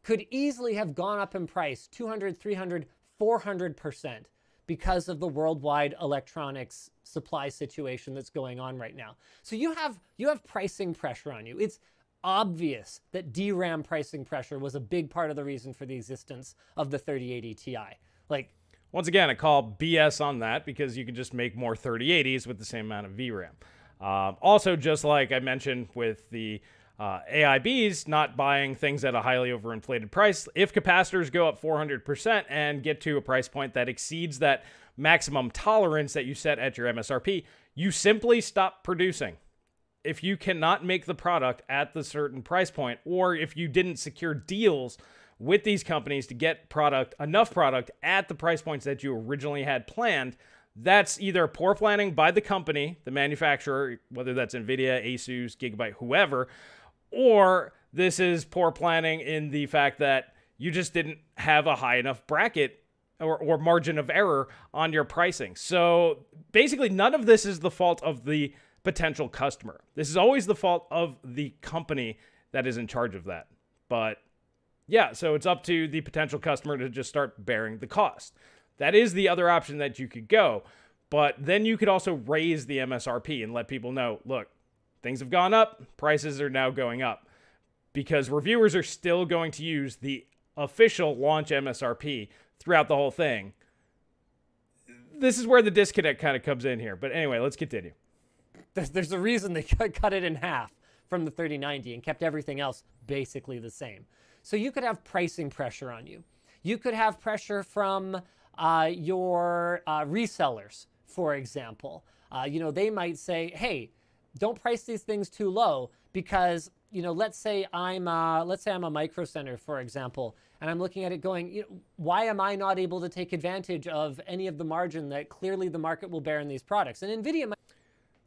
could easily have gone up in price 200, 300, 400% because of the worldwide electronics supply situation that's going on right now. So you have pricing pressure on you. It's obvious that DRAM pricing pressure was a big part of the reason for the existence of the 3080 Ti. Like, once again, I call BS on that because you can just make more 3080s with the same amount of VRAM. Also, just like I mentioned with the AIBs not buying things at a highly overinflated price, if capacitors go up 400% and get to a price point that exceeds that maximum tolerance that you set at your MSRP, you simply stop producing. If you cannot make the product at the certain price point, or if you didn't secure deals with these companies to get enough product at the price points that you originally had planned, that's either poor planning by the company, the manufacturer, whether that's Nvidia, Asus, Gigabyte, whoever, or this is poor planning in the fact that you just didn't have a high enough bracket or margin of error on your pricing. So basically, none of this is the fault of the potential customer. This is always the fault of the company that is in charge of that. But yeah, so it's up to the potential customer to just start bearing the cost. That is the other option that you could go. But then you could also raise the MSRP and let people know, look, things have gone up, prices are now going up. Because reviewers are still going to use the official launch MSRP throughout the whole thing. This is where the disconnect kind of comes in here. But anyway, let's continue. There's a reason they cut it in half from the 3090 and kept everything else basically the same. So you could have pricing pressure on you. You could have pressure from your resellers, for example. They might say, hey, don't price these things too low because, let's say I'm a Micro Center, for example, and I'm looking at it going, why am I not able to take advantage of any of the margin that clearly the market will bear in these products? And Nvidia might.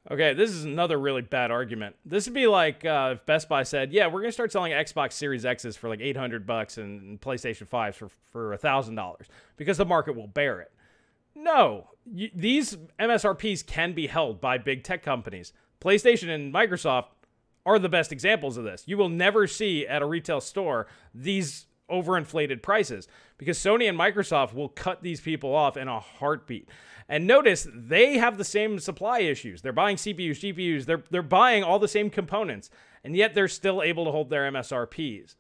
Okay, this is another really bad argument. This would be like if Best Buy said, yeah, we're going to start selling Xbox Series X's for like $800 and PlayStation 5s for $1,000 because the market will bear it. No, these MSRPs can be held by big tech companies. PlayStation and Microsoft are the best examples of this. You will never see at a retail store these overinflated prices because Sony and Microsoft will cut these people off in a heartbeat. And notice they have the same supply issues. They're buying CPUs, GPUs, they're buying all the same components, and yet they're still able to hold their MSRPs.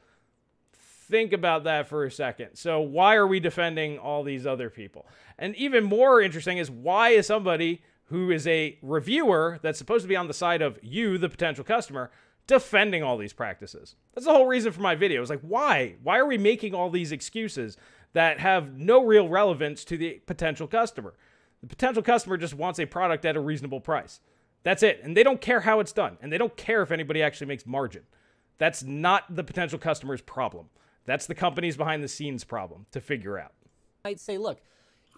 Think about that for a second. So why are we defending all these other people? And even more interesting is why is somebody who is a reviewer that's supposed to be on the side of you, the potential customer, defending all these practices? That's the whole reason for my video. It's like, why? Why are we making all these excuses that have no real relevance to the potential customer? The potential customer just wants a product at a reasonable price. That's it. And they don't care how it's done. And they don't care if anybody actually makes margin. That's not the potential customer's problem. That's the companies behind the scenes problem to figure out. Might say, look,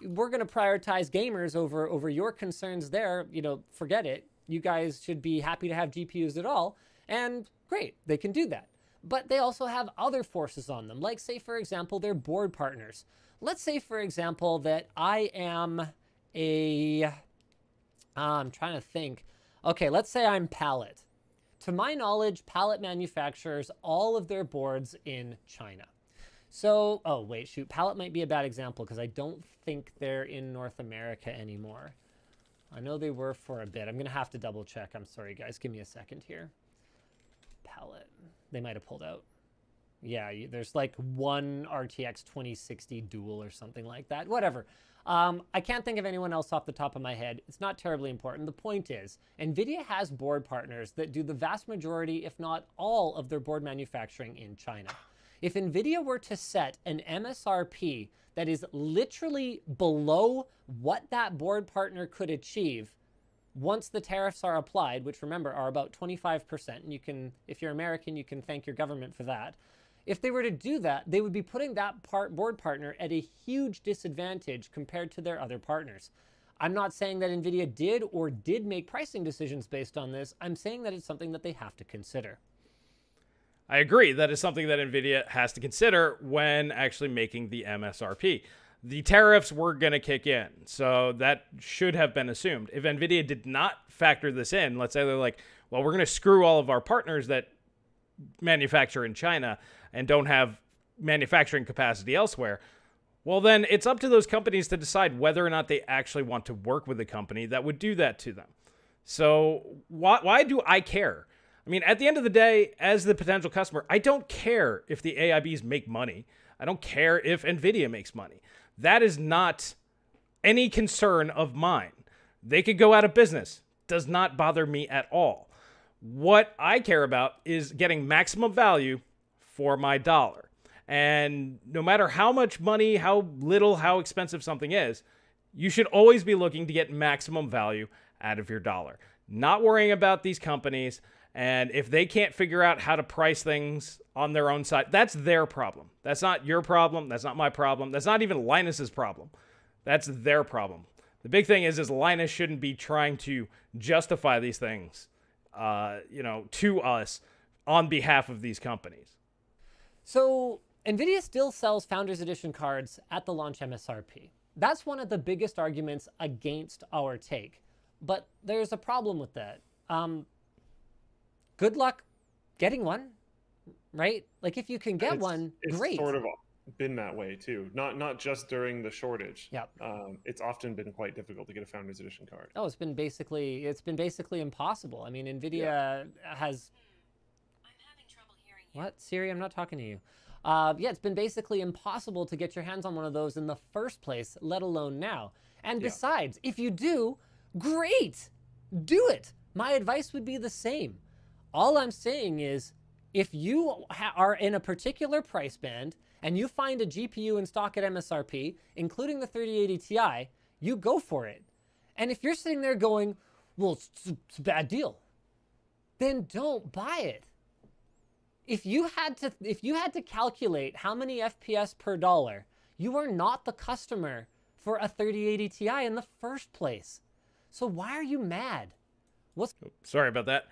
we're going to prioritize gamers over your concerns there. Forget it. You guys should be happy to have GPUs at all. And great, they can do that. But they also have other forces on them. Like, say, for example, their board partners. Let's say, for example, that I am I'm trying to think. Okay, let's say I'm Pallet. To my knowledge, Pallet manufactures all of their boards in China. So, oh wait, shoot, Pallet might be a bad example because I don't think they're in North America anymore. I know they were for a bit. I'm going to have to double check. I'm sorry, guys. Give me a second here. Pallet. They might have pulled out. Yeah, there's like one RTX 2060 dual or something like that. Whatever. I can't think of anyone else off the top of my head. It's not terribly important. The point is, Nvidia has board partners that do the vast majority, if not all, of their board manufacturing in China. If Nvidia were to set an MSRP that is literally below what that board partner could achieve once the tariffs are applied, which remember are about 25%, and you can, if you're American, you can thank your government for that. If they were to do that, they would be putting that board partner at a huge disadvantage compared to their other partners. I'm not saying that Nvidia did make pricing decisions based on this. I'm saying that it's something that they have to consider. I agree. That is something that Nvidia has to consider when actually making the MSRP. The tariffs were going to kick in, so that should have been assumed. If Nvidia did not factor this in, let's say they're like, well, we're going to screw all of our partners that manufacture in China and don't have manufacturing capacity elsewhere, well, then it's up to those companies to decide whether or not they actually want to work with a company that would do that to them. So why do I care? I mean, at the end of the day, as the potential customer, I don't care if the AIBs make money. I don't care if Nvidia makes money. That is not any concern of mine. They could go out of business. Does not bother me at all. What I care about is getting maximum value for my dollar. And no matter how much money, how little, how expensive something is, you should always be looking to get maximum value out of your dollar. Not worrying about these companies. And if they can't figure out how to price things on their own side, that's their problem. That's not your problem. That's not my problem. That's not even Linus's problem. That's their problem. The big thing is Linus shouldn't be trying to justify these things, to us on behalf of these companies. So Nvidia still sells Founders Edition cards at the launch MSRP. That's one of the biggest arguments against our take. But there's a problem with that. Good luck getting one, right? Like if you can get one, great. It's sort of been that way too. Not just during the shortage. Yep. It's often been quite difficult to get a Founders Edition card. Oh, it's been basically impossible. I mean, Nvidia has. I'm having trouble hearing you. What, Siri? I'm not talking to you. Yeah, it's been basically impossible to get your hands on one of those in the first place, let alone now. And besides, if you do, great, do it. My advice would be the same. All I'm saying is, if you are in a particular price band and you find a GPU in stock at MSRP, including the 3080 Ti, you go for it. And if you're sitting there going, well, it's a bad deal, then don't buy it. If you had to calculate how many FPS per dollar, you are not the customer for a 3080 Ti in the first place. So why are you mad? Sorry about that.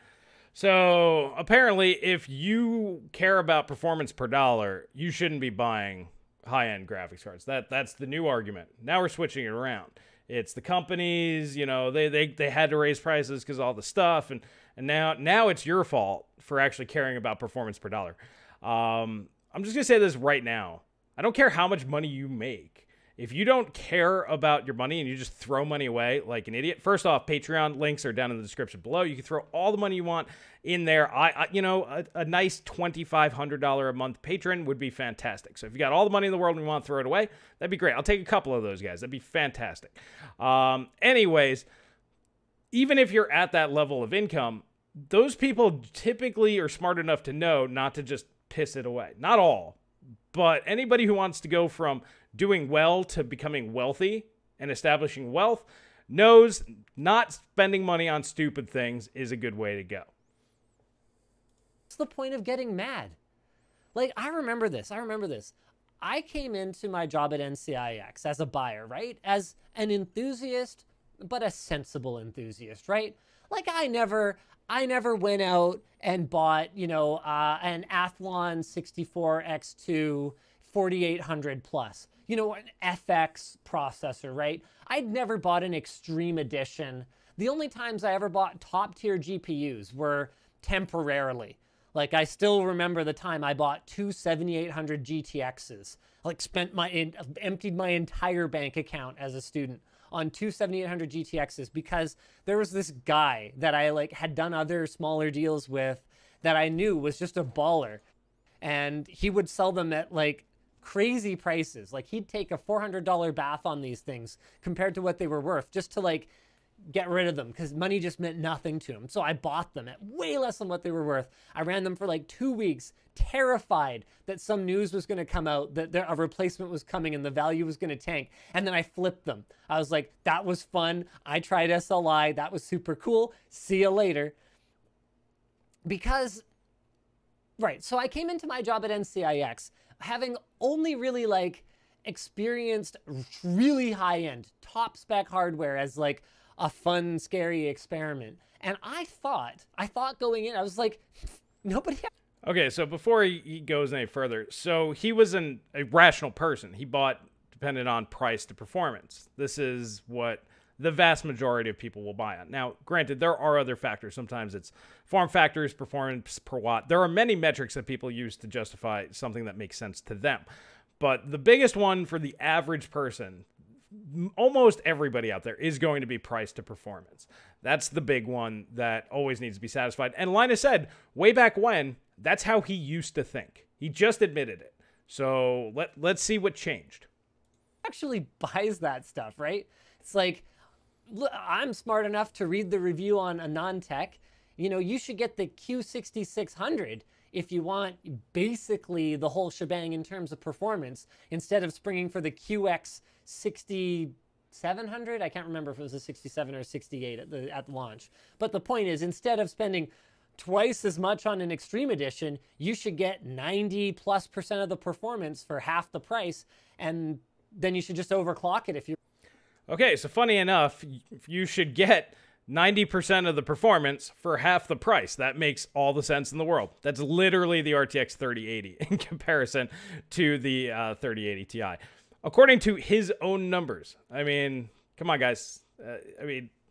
So apparently, if you care about performance per dollar, you shouldn't be buying high-end graphics cards. That's the new argument. Now we're switching it around. It's the companies, they had to raise prices because of all the stuff, and now it's your fault for actually caring about performance per dollar. I'm just gonna say this right now. I don't care how much money you make. If you don't care about your money and you just throw money away like an idiot, first off, Patreon links are down in the description below. You can throw all the money you want in there. A nice $2,500 a month patron would be fantastic. So if you got all the money in the world and you want to throw it away, that'd be great. I'll take a couple of those guys. That'd be fantastic. Anyways, even if you're at that level of income, those people typically are smart enough to know not to just piss it away. Not all, but anybody who wants to go from doing well to becoming wealthy and establishing wealth knows not spending money on stupid things is a good way to go. What's the point of getting mad? Like, I remember this. I came into my job at NCIX as a buyer, right? As an enthusiast, but a sensible enthusiast, right? Like, I never went out and bought, an Athlon 64X2 4800 plus. An FX processor, right? I'd never bought an Extreme Edition. The only times I ever bought top tier GPUs were temporarily. Like, I still remember the time I bought two 7800 GTXs. Like, emptied my entire bank account as a student on two 7800 GTXs because there was this guy that I had done other smaller deals with that I knew was just a baller. and he would sell them at like crazy prices. Like he'd take a $400 bath on these things compared to what they were worth just to like get rid of them because money just meant nothing to him. So I bought them at way less than what they were worth. I ran them for like 2 weeks, terrified that some news was going to come out, that a replacement was coming and the value was going to tank. And then I flipped them. I was like, that was fun. I tried SLI. That was super cool. See you later. Because, right, so I came into my job at NCIX having only really like experienced really high-end, top-spec hardware as like a fun, scary experiment. And I thought going in, I was like, nobody. Okay, so before he goes any further, so he was a rational person. He bought dependent on price to performance. This is what the vast majority of people will buy on. Now, granted, there are other factors. Sometimes it's form factors, performance per watt. There are many metrics that people use to justify something that makes sense to them. But the biggest one for the average person, almost everybody out there, is going to be price to performance. That's the big one that always needs to be satisfied. And Linus said way back when, that's how he used to think. He just admitted it. So let's see what changed. Actually buys that stuff, right? It's like, I'm smart enough to read the review on a non-tech. You know, you should get the Q6600 if you want basically the whole shebang in terms of performance, instead of springing for the QX6700. I can't remember if it was a 67 or 68 at the launch. But the point is, instead of spending twice as much on an Extreme Edition, you should get 90+% of the performance for half the price, and then you should just overclock it if you. Okay, so funny enough, you should get 90% of the performance for half the price. That makes all the sense in the world. That's literally the RTX 3080 in comparison to the 3080 Ti. According to his own numbers. I mean, come on, guys.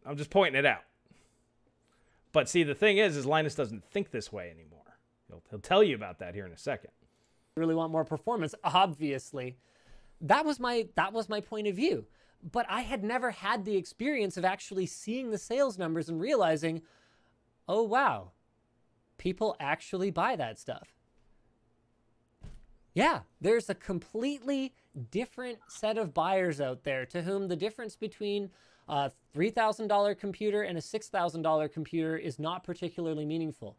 I'm just pointing it out. But see, the thing is Linus doesn't think this way anymore. He'll tell you about that here in a second. Really want more performance, obviously. That was my point of view. But I had never had the experience of actually seeing the sales numbers and realizing, oh, wow, people actually buy that stuff. Yeah, there's a completely different set of buyers out there to whom the difference between a $3,000 computer and a $6,000 computer is not particularly meaningful.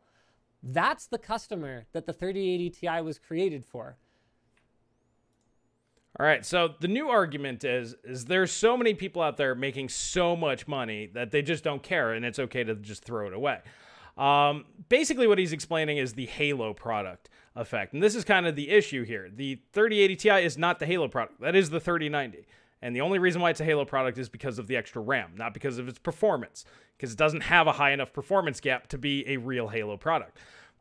That's the customer that the 3080 Ti was created for. All right, so the new argument is there's so many people out there making so much money that they just don't care, and it's okay to just throw it away. Basically, what he's explaining is the Halo product effect, and this is kind of the issue here. The 3080 Ti is not the Halo product. That is the 3090, and the only reason why it's a Halo product is because of the extra RAM, not because of its performance, because it doesn't have a high enough performance gap to be a real Halo product.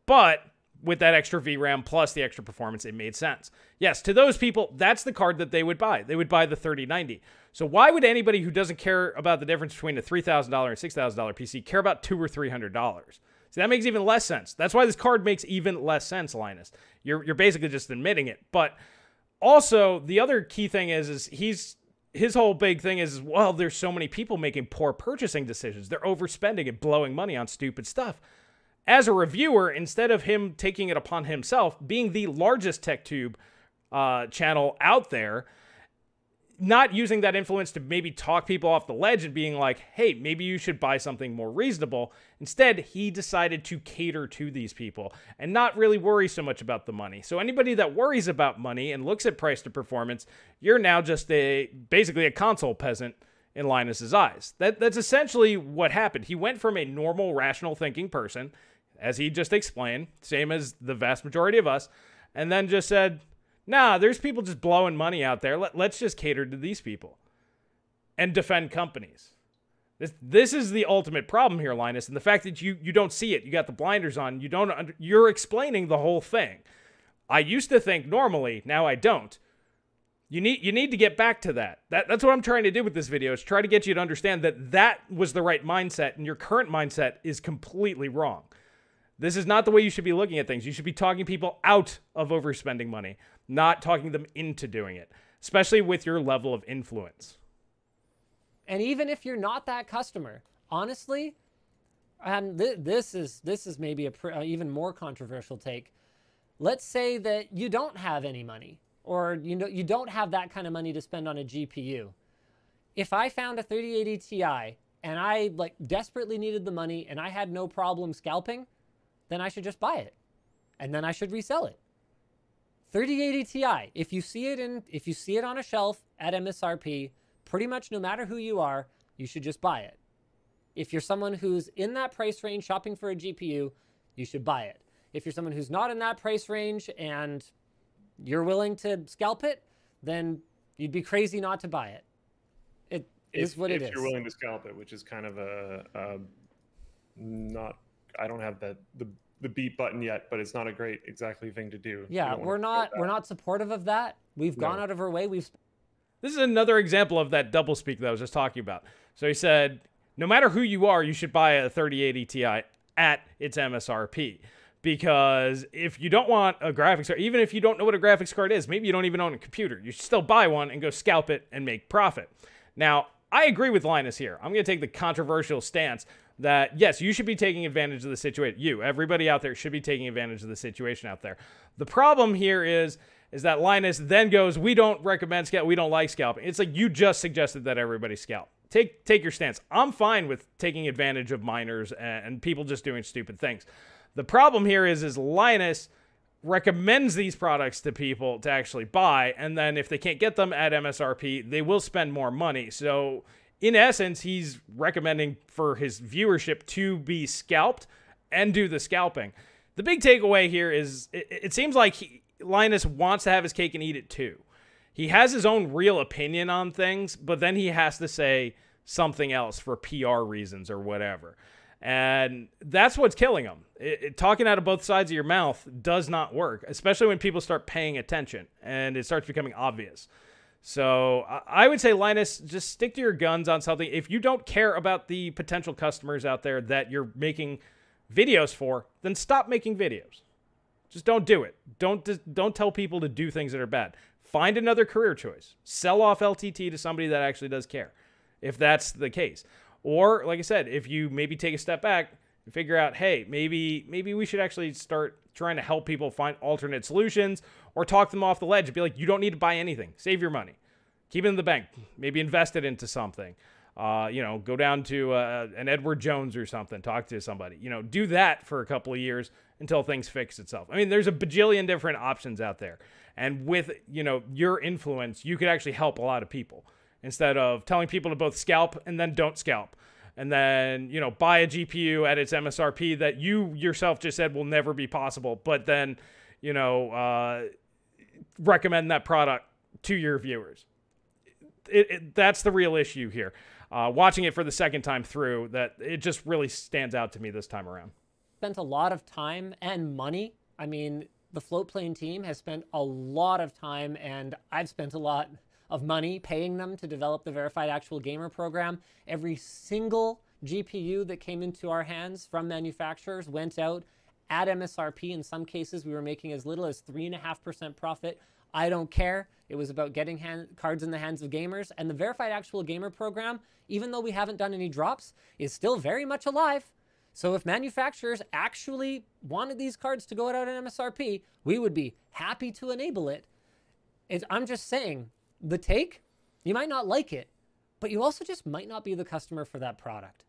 But with that extra VRAM plus the extra performance, it made sense. Yes, to those people, that's the card that they would buy. They would buy the 3090. So why would anybody who doesn't care about the difference between a $3,000 and $6,000 PC care about $200 or $300? See, that makes even less sense. That's why this card makes even less sense, Linus. You're basically just admitting it. But also, the other key thing is his whole big thing is, well, there's so many people making poor purchasing decisions. They're overspending and blowing money on stupid stuff. As a reviewer, instead of him taking it upon himself, being the largest TechTube channel out there, not using that influence to maybe talk people off the ledge and being like, hey, maybe you should buy something more reasonable. Instead, he decided to cater to these people and not really worry so much about the money. So anybody that worries about money and looks at price to performance, you're now just basically a console peasant in Linus's eyes. That's essentially what happened. He went from a normal, rational thinking person, as he just explained, same as the vast majority of us, and then just said, nah, there's people just blowing money out there. Let's just cater to these people and defend companies. This is the ultimate problem here, Linus, and the fact that you don't see it. You got the blinders on. You're explaining the whole thing. I used to think normally, now I don't. You need to get back to that. That's what I'm trying to do with this video, is try to get you to understand that was the right mindset, and your current mindset is completely wrong. This is not the way you should be looking at things. You should be talking people out of overspending money, not talking them into doing it, especially with your level of influence. And even if you're not that customer, honestly, and this is maybe a even more controversial take. let's say that you don't have any money, or you don't have that kind of money to spend on a GPU. If I found a 3080 Ti and I like desperately needed the money and I had no problem scalping, then I should just buy it. And then I should resell it. 3080 Ti, if you see it on a shelf at MSRP, pretty much no matter who you are, you should just buy it. If you're someone who's in that price range shopping for a GPU, you should buy it. If you're someone who's not in that price range and you're willing to scalp it, then you'd be crazy not to buy it. It is what it is. If you're willing to scalp it, which is kind of I don't have the beat button yet, but it's not a great exactly thing to do. Yeah, we're not supportive of that. We've gone out of our way. This is another example of that doublespeak that I was just talking about. So he said, no matter who you are, you should buy a 3080 Ti at its MSRP. Because if you don't want a graphics card, even if you don't know what a graphics card is, maybe you don't even own a computer, you should still buy one and go scalp it and make profit. Now, I agree with Linus here. I'm going to take the controversial stance that, yes, you should be taking advantage of the situation. Everybody out there should be taking advantage of the situation out there. The problem here is that Linus then goes, we don't recommend scalp, we don't like scalping. It's like you just suggested that everybody scalp. Take your stance. I'm fine with taking advantage of miners and people just doing stupid things. The problem here is Linus recommends these products to people to actually buy, and then if they can't get them at MSRP, they will spend more money. So in essence, he's recommending for his viewership to be scalped and do the scalping. The big takeaway here is it seems like Linus wants to have his cake and eat it too. He has his own real opinion on things, but then he has to say something else for PR reasons or whatever. And that's what's killing him. Talking out of both sides of your mouth does not work, especially when people start paying attention and it starts becoming obvious. So I would say, Linus, just stick to your guns on something. If you don't care about the potential customers out there that you're making videos for, then stop making videos. Just don't do it. Don't tell people to do things that are bad. Find another career choice. Sell off LTT to somebody that actually does care, if that's the case. Or, like I said, if you maybe take a step back and figure out, hey, maybe we should actually start trying to help people find alternate solutions or talk them off the ledge and be like, you don't need to buy anything. Save your money. Keep it in the bank. Maybe invest it into something. Go down to an Edward Jones or something. Talk to somebody. Do that for a couple of years until things fix itself. I mean, there's a bajillion different options out there. And with, your influence, you could actually help a lot of people. Instead of telling people to both scalp and then don't scalp. And then, buy a GPU at its MSRP that you yourself just said will never be possible. But then, recommend that product to your viewers. That's the real issue here. Watching it for the second time through, that it just really stands out to me this time around. Spent a lot of time and money. I mean, the Floatplane team has spent a lot of time, and I've spent a lot of money paying them to develop the Verified Actual Gamer program. Every single GPU that came into our hands from manufacturers went out at MSRP. In some cases, we were making as little as 3.5% profit. I don't care. It was about getting cards in the hands of gamers. And the Verified Actual Gamer program, even though we haven't done any drops, is still very much alive. So if manufacturers actually wanted these cards to go out at MSRP, we would be happy to enable it. I'm just saying, the take, you might not like it, but you also just might not be the customer for that product.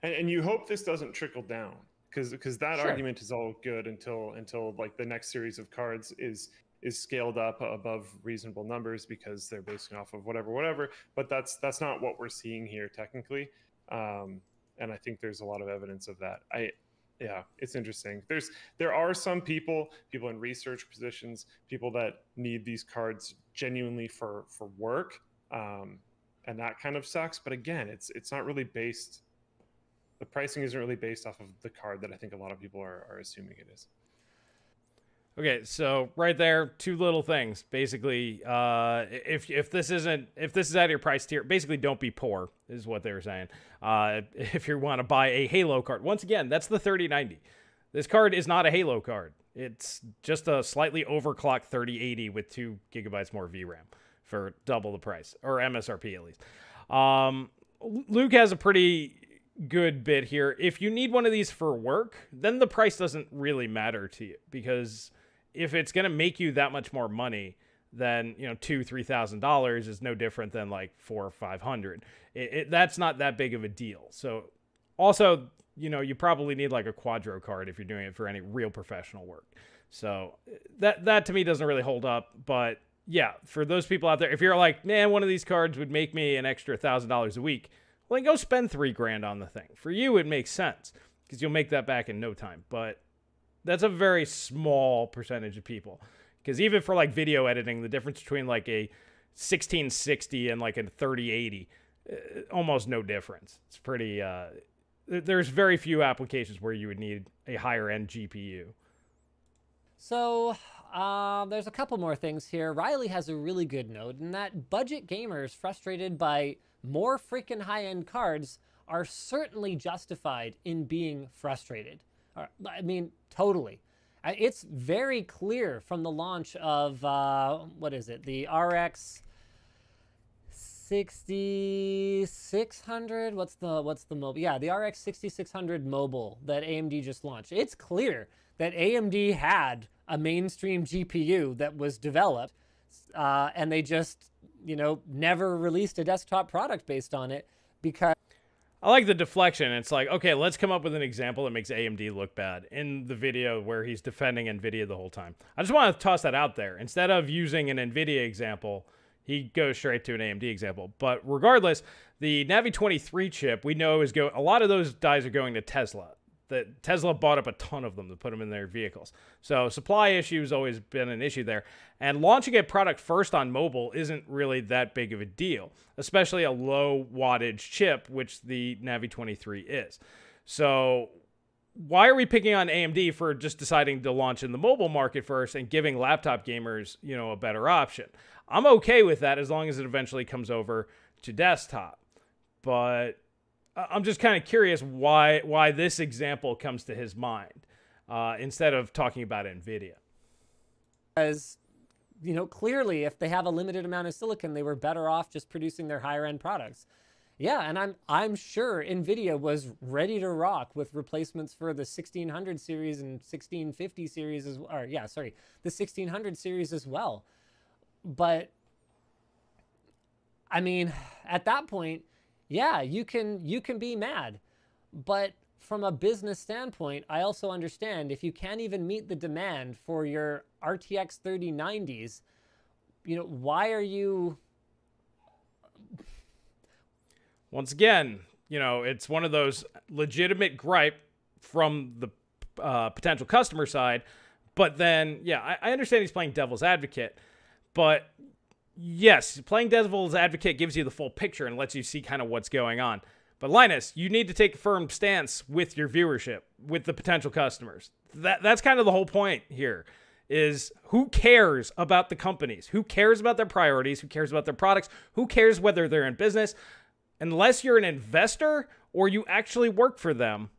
And you hope this doesn't trickle down, because that argument is all good until like the next series of cards is scaled up above reasonable numbers because they're basing off of whatever. But that's not what we're seeing here technically. And I think there's a lot of evidence of that. Yeah, it's interesting. There are some people in research positions, people that need these cards genuinely for work, and that kind of sucks. But again, it's not really based. The pricing isn't really based off of the card that I think a lot of people are assuming it is. Okay, so right there, two little things. Basically, if this is out of your price tier, basically don't be poor is what they were saying. If you want to buy a Halo card, once again, that's the 3090. This card is not a Halo card. It's just a slightly overclocked 3080 with 2 gigabytes more VRAM for double the price, or MSRP at least. Luke has a pretty good bit here. If you need one of these for work, then the price doesn't really matter to you, because if it's going to make you that much more money, then, you know, $2,000-$3,000 is no different than like $400 or $500. That's not that big of a deal. So also, you know, you probably need like a Quadro card if you're doing it for any real professional work. So that to me doesn't really hold up. But yeah, for those people out there, if you're like, man, one of these cards would make me an extra $1,000 a week, well, then go spend $3,000 on the thing. For you, it makes sense because you'll make that back in no time. But that's a very small percentage of people. Because even for like video editing, the difference between like a 1660 and like a 3080, almost no difference. It's pretty, there's very few applications where you would need a higher end GPU. So there's a couple more things here. Riley has a really good note in that budget gamers frustrated by more freaking high-end cards are certainly justified in being frustrated. I mean, totally. It's very clear from the launch of, what is it? The RX 6600? What's the mobile? Yeah, the RX 6600 mobile that AMD just launched. It's clear that AMD had a mainstream GPU that was developed, and they just, you know, never released a desktop product based on it because... I like the deflection. It's like, okay, let's come up with an example that makes AMD look bad in the video where he's defending Nvidia the whole time. I just want to toss that out there. Instead of using an Nvidia example, he goes straight to an AMD example. But regardless, the Navi 23 chip, we know is a lot of those dies are going to Tesla. That Tesla bought up a ton of them to put them in their vehicles. So supply issues always been an issue there. And launching a product first on mobile isn't really that big of a deal, especially a low wattage chip, which the Navi 23 is. So why are we picking on AMD for just deciding to launch in the mobile market first and giving laptop gamers, you know, a better option? I'm okay with that as long as it eventually comes over to desktop. But I'm just kind of curious why this example comes to his mind instead of talking about NVIDIA. Because, you know, clearly if they have a limited amount of silicon, they were better off just producing their higher end products. Yeah, and I'm sure NVIDIA was ready to rock with replacements for the 1600 series and 1650 series the 1600 series as well. But I mean, at that point, yeah, you can be mad. But from a business standpoint, I also understand if you can't even meet the demand for your RTX 3090s, you know, why are you... Once again, you know, it's one of those legitimate gripe from the potential customer side. But then, yeah, I understand he's playing devil's advocate. But yes, playing devil's advocate gives you the full picture and lets you see kind of what's going on. But Linus, you need to take a firm stance with your viewership, with the potential customers. That's kind of the whole point here, is who cares about the companies? Who cares about their priorities? Who cares about their products? Who cares whether they're in business? Unless you're an investor or you actually work for them,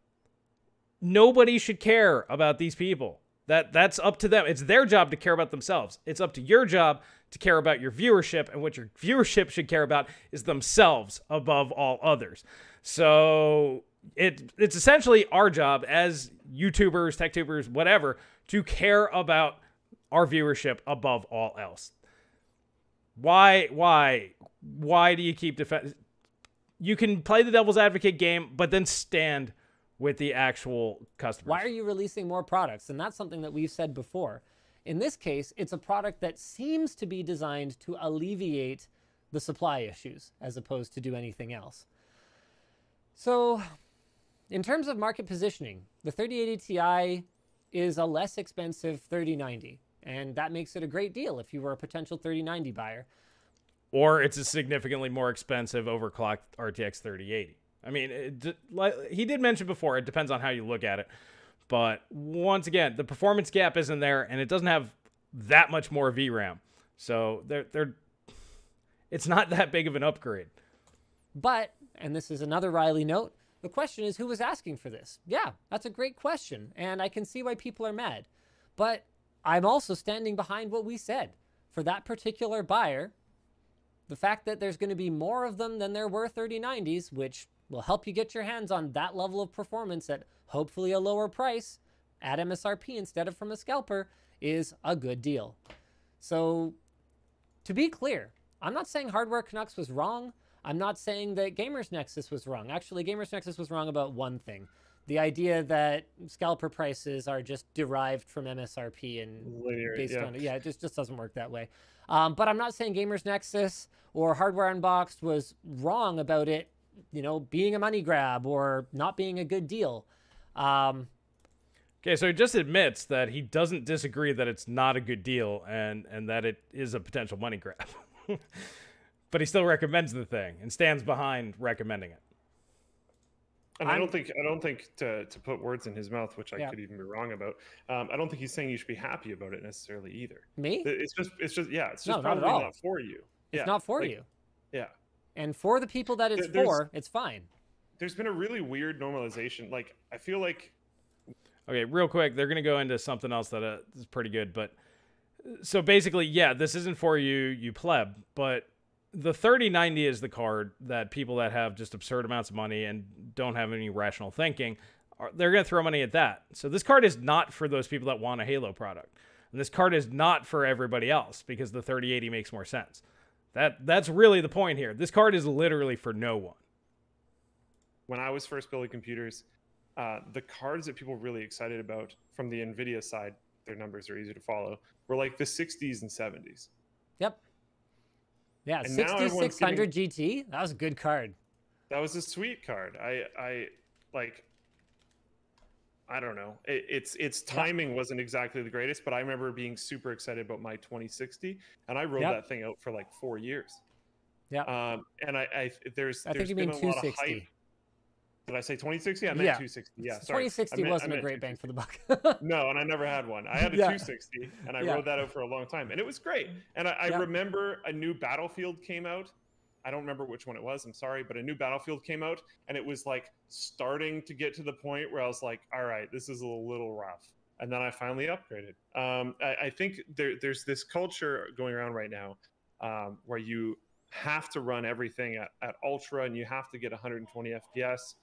nobody should care about these people. That's up to them. It's their job to care about themselves. It's up to your job to care about your viewership, and what your viewership should care about is themselves above all others. So it's essentially our job as YouTubers, TechTubers, whatever, to care about our viewership above all else. Why do you keep defending? You can play the devil's advocate game, but then stand with the actual customers. Why are you releasing more products? And that's something that we've said before. In this case, it's a product that seems to be designed to alleviate the supply issues as opposed to do anything else. So in terms of market positioning, the 3080 Ti is a less expensive 3090, and that makes it a great deal if you were a potential 3090 buyer. Or it's a significantly more expensive overclocked RTX 3080. I mean, he did mention before, it depends on how you look at it. But once again, the performance gap isn't there, and it doesn't have that much more VRAM. So it's not that big of an upgrade. But, and this is another Riley note, the question is who was asking for this? Yeah, that's a great question, and I can see why people are mad. But I'm also standing behind what we said. For that particular buyer, the fact that there's going to be more of them than there were 3090s, which will help you get your hands on that level of performance at hopefully a lower price at MSRP instead of from a scalper, is a good deal. So to be clear, I'm not saying Hardware Canucks was wrong. I'm not saying that Gamers Nexus was wrong. Actually, Gamers Nexus was wrong about one thing. The idea that scalper prices are just derived from MSRP and Linear, based yeah. on it. Yeah, it just doesn't work that way. But I'm not saying Gamers Nexus or Hardware Unboxed was wrong about it, you know, being a money grab or not being a good deal. Okay, so he just admits that he doesn't disagree that it's not a good deal and that it is a potential money grab. But he still recommends the thing and stands behind recommending it. And I don't think to put words in his mouth, which I could even be wrong about. I don't think he's saying you should be happy about it necessarily either. Me? It's just No, probably not at all. not for you. It's not for you. Yeah. And for the people that it's for, it's fine. There's been a really weird normalization. Like, I feel like... Okay, real quick, they're going to go into something else that is pretty good. But so basically, yeah, this isn't for you, you pleb, but the 3090 is the card that people that have just absurd amounts of money and don't have any rational thinking, they're going to throw money at that. So this card is not for those people that want a Halo product. And this card is not for everybody else because the 3080 makes more sense. That's really the point here. This card is literally for no one. When I was first building computers, the cards that people were really excited about from the Nvidia side, their numbers are easy to follow, were like the 60s and 70s. Yep. Yeah, 6600 GT. That was a good card. That was a sweet card. I don't know. Its timing wasn't exactly the greatest, but I remember being super excited about my 2060, and I rode that thing out for like 4 years. Yeah. And there's think you been mean a lot of 260. hype. Did I say 2060? I meant 260. Yeah, sorry. 2060 wasn't a great bang for the buck. No, and I never had one. I had a 260, and I rode that out for a long time, and it was great. And I remember a new Battlefield came out. I don't remember which one it was. I'm sorry, but a new Battlefield came out, and it was like starting to get to the point where I was like, all right, this is a little rough. And then I finally upgraded. I think there's this culture going around right now where you have to run everything at ultra, and you have to get 120 FPS.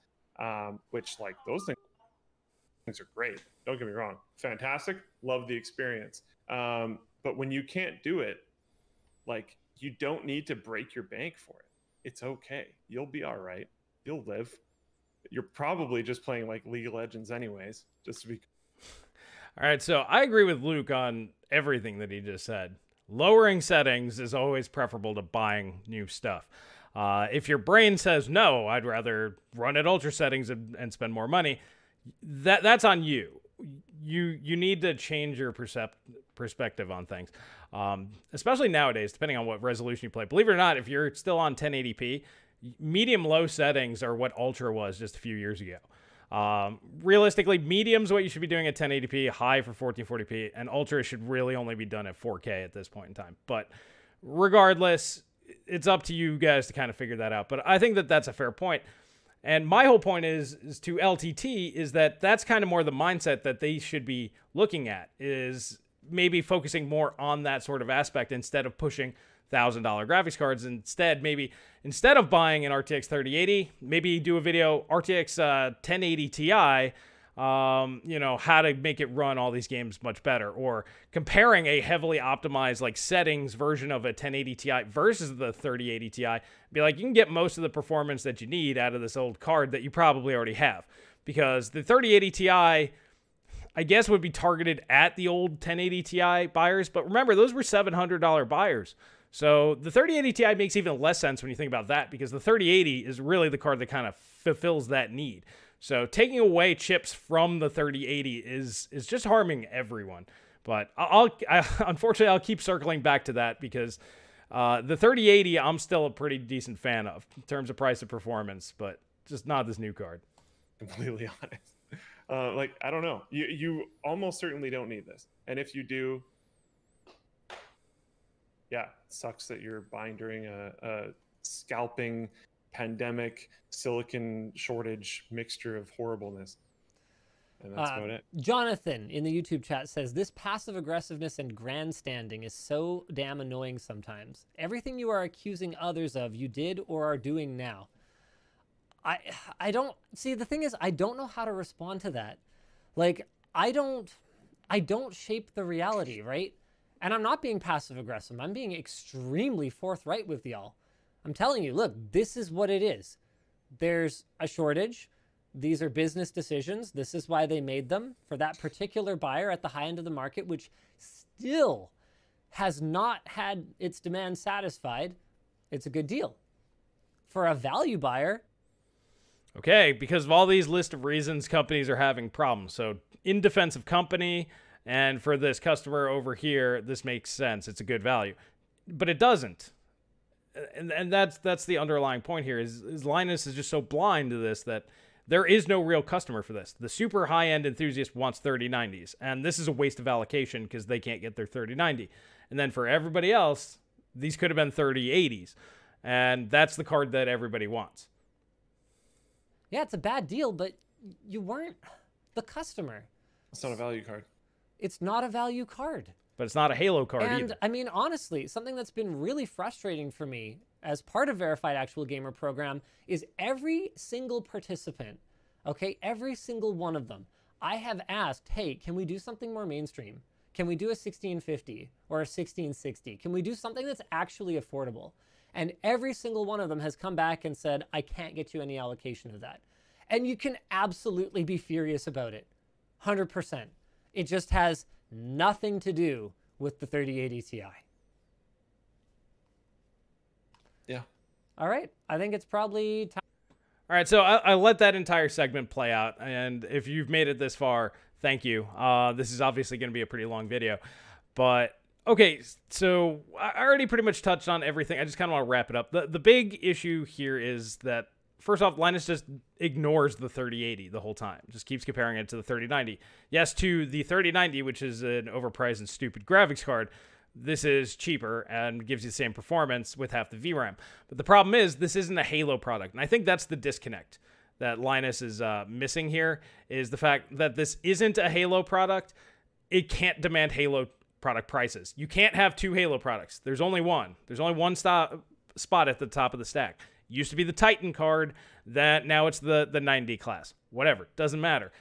Which, like, those things are great. Don't get me wrong. Fantastic. Love the experience. But when you can't do it, like, you don't need to break your bank for it. It's okay. You'll be all right. You'll live. You're probably just playing, like, League of Legends anyways, just to be... All right, so I agree with Luke on everything that he just said. Lowering settings is always preferable to buying new stuff. If your brain says, no, I'd rather run at ultra settings and spend more money, that's on you. You need to change your perspective on things, especially nowadays, depending on what resolution you play. Believe it or not, if you're still on 1080p, medium-low settings are what ultra was just a few years ago. Realistically, medium's what you should be doing at 1080p, high for 1440p, and ultra should really only be done at 4K at this point in time. But regardless, it's up to you guys to kind of figure that out. But I think that that's a fair point. And my whole point is to LTT is that that's kind of more the mindset that they should be looking at, is maybe focusing more on that sort of aspect instead of pushing $1,000 graphics cards. Instead of buying an RTX 3080, maybe do a video RTX 1080 Ti, how to make it run all these games much better, or comparing a heavily optimized like settings version of a 1080 Ti versus the 3080 Ti. Be like, you can get most of the performance that you need out of this old card that you probably already have, because the 3080 Ti, I guess, would be targeted at the old 1080 Ti buyers. But remember, those were $700 buyers. So the 3080 Ti makes even less sense when you think about that, because the 3080 is really the card that kind of fulfills that need. So taking away chips from the 3080 is just harming everyone. But unfortunately, I'll keep circling back to that, because the 3080 I'm still a pretty decent fan of in terms of price and performance, but just not this new card. Completely honest. I don't know. You almost certainly don't need this. And if you do, yeah, it sucks that you're buying during a scalping pandemic silicon shortage mixture of horribleness. And that's about it. Jonathan in the YouTube chat says, this passive aggressiveness and grandstanding is so damn annoying sometimes. Everything you are accusing others of, you did or are doing now. I don't see, the thing is, I don't know how to respond to that. Like, I don't I don't shape the reality, right? And I'm not being passive aggressive. I'm being extremely forthright with y'all. I'm telling you, look, this is what it is. There's a shortage. These are business decisions. This is why they made them for that particular buyer at the high end of the market, which still has not had its demand satisfied. It's a good deal. For a value buyer. Okay, because of all these list of reasons companies are having problems. So in defense of company, and for this customer over here, this makes sense. It's a good value. But it doesn't. And that's the underlying point here is Linus is just so blind to this that there is no real customer for this. The super high-end enthusiast wants 3090s, and this is a waste of allocation because they can't get their 3090. And then for everybody else, these could have been 3080s, and that's the card that everybody wants. Yeah, it's a bad deal, but you weren't the customer. It's not a value card. It's not a value card. But it's not a Halo card And either. I mean, honestly, something that's been really frustrating for me as part of Verified Actual Gamer program is every single participant, okay, every single one of them, I have asked, hey, can we do something more mainstream? Can we do a 1650 or a 1660? Can we do something that's actually affordable? And every single one of them has come back and said, I can't get you any allocation of that. And you can absolutely be furious about it, 100%. It just has nothing to do with the 3080 Ti. Yeah. All right, I think it's probably time. All right, so I let that entire segment play out, and if you've made it this far, thank you. This is obviously going to be a pretty long video, but okay, so I already pretty much touched on everything. I just kind of want to wrap it up. The big issue here is that, first off, Linus just ignores the 3080 the whole time. Just keeps comparing it to the 3090. Yes, to the 3090, which is an overpriced and stupid graphics card, this is cheaper and gives you the same performance with half the VRAM. But the problem is, this isn't a Halo product. And I think that's the disconnect that Linus is missing here, is the fact that this isn't a Halo product. It can't demand Halo product prices. You can't have two Halo products. There's only one. There's only one spot at the top of the stack. Used to be the Titan card, that now it's the 90 class. Whatever, doesn't matter.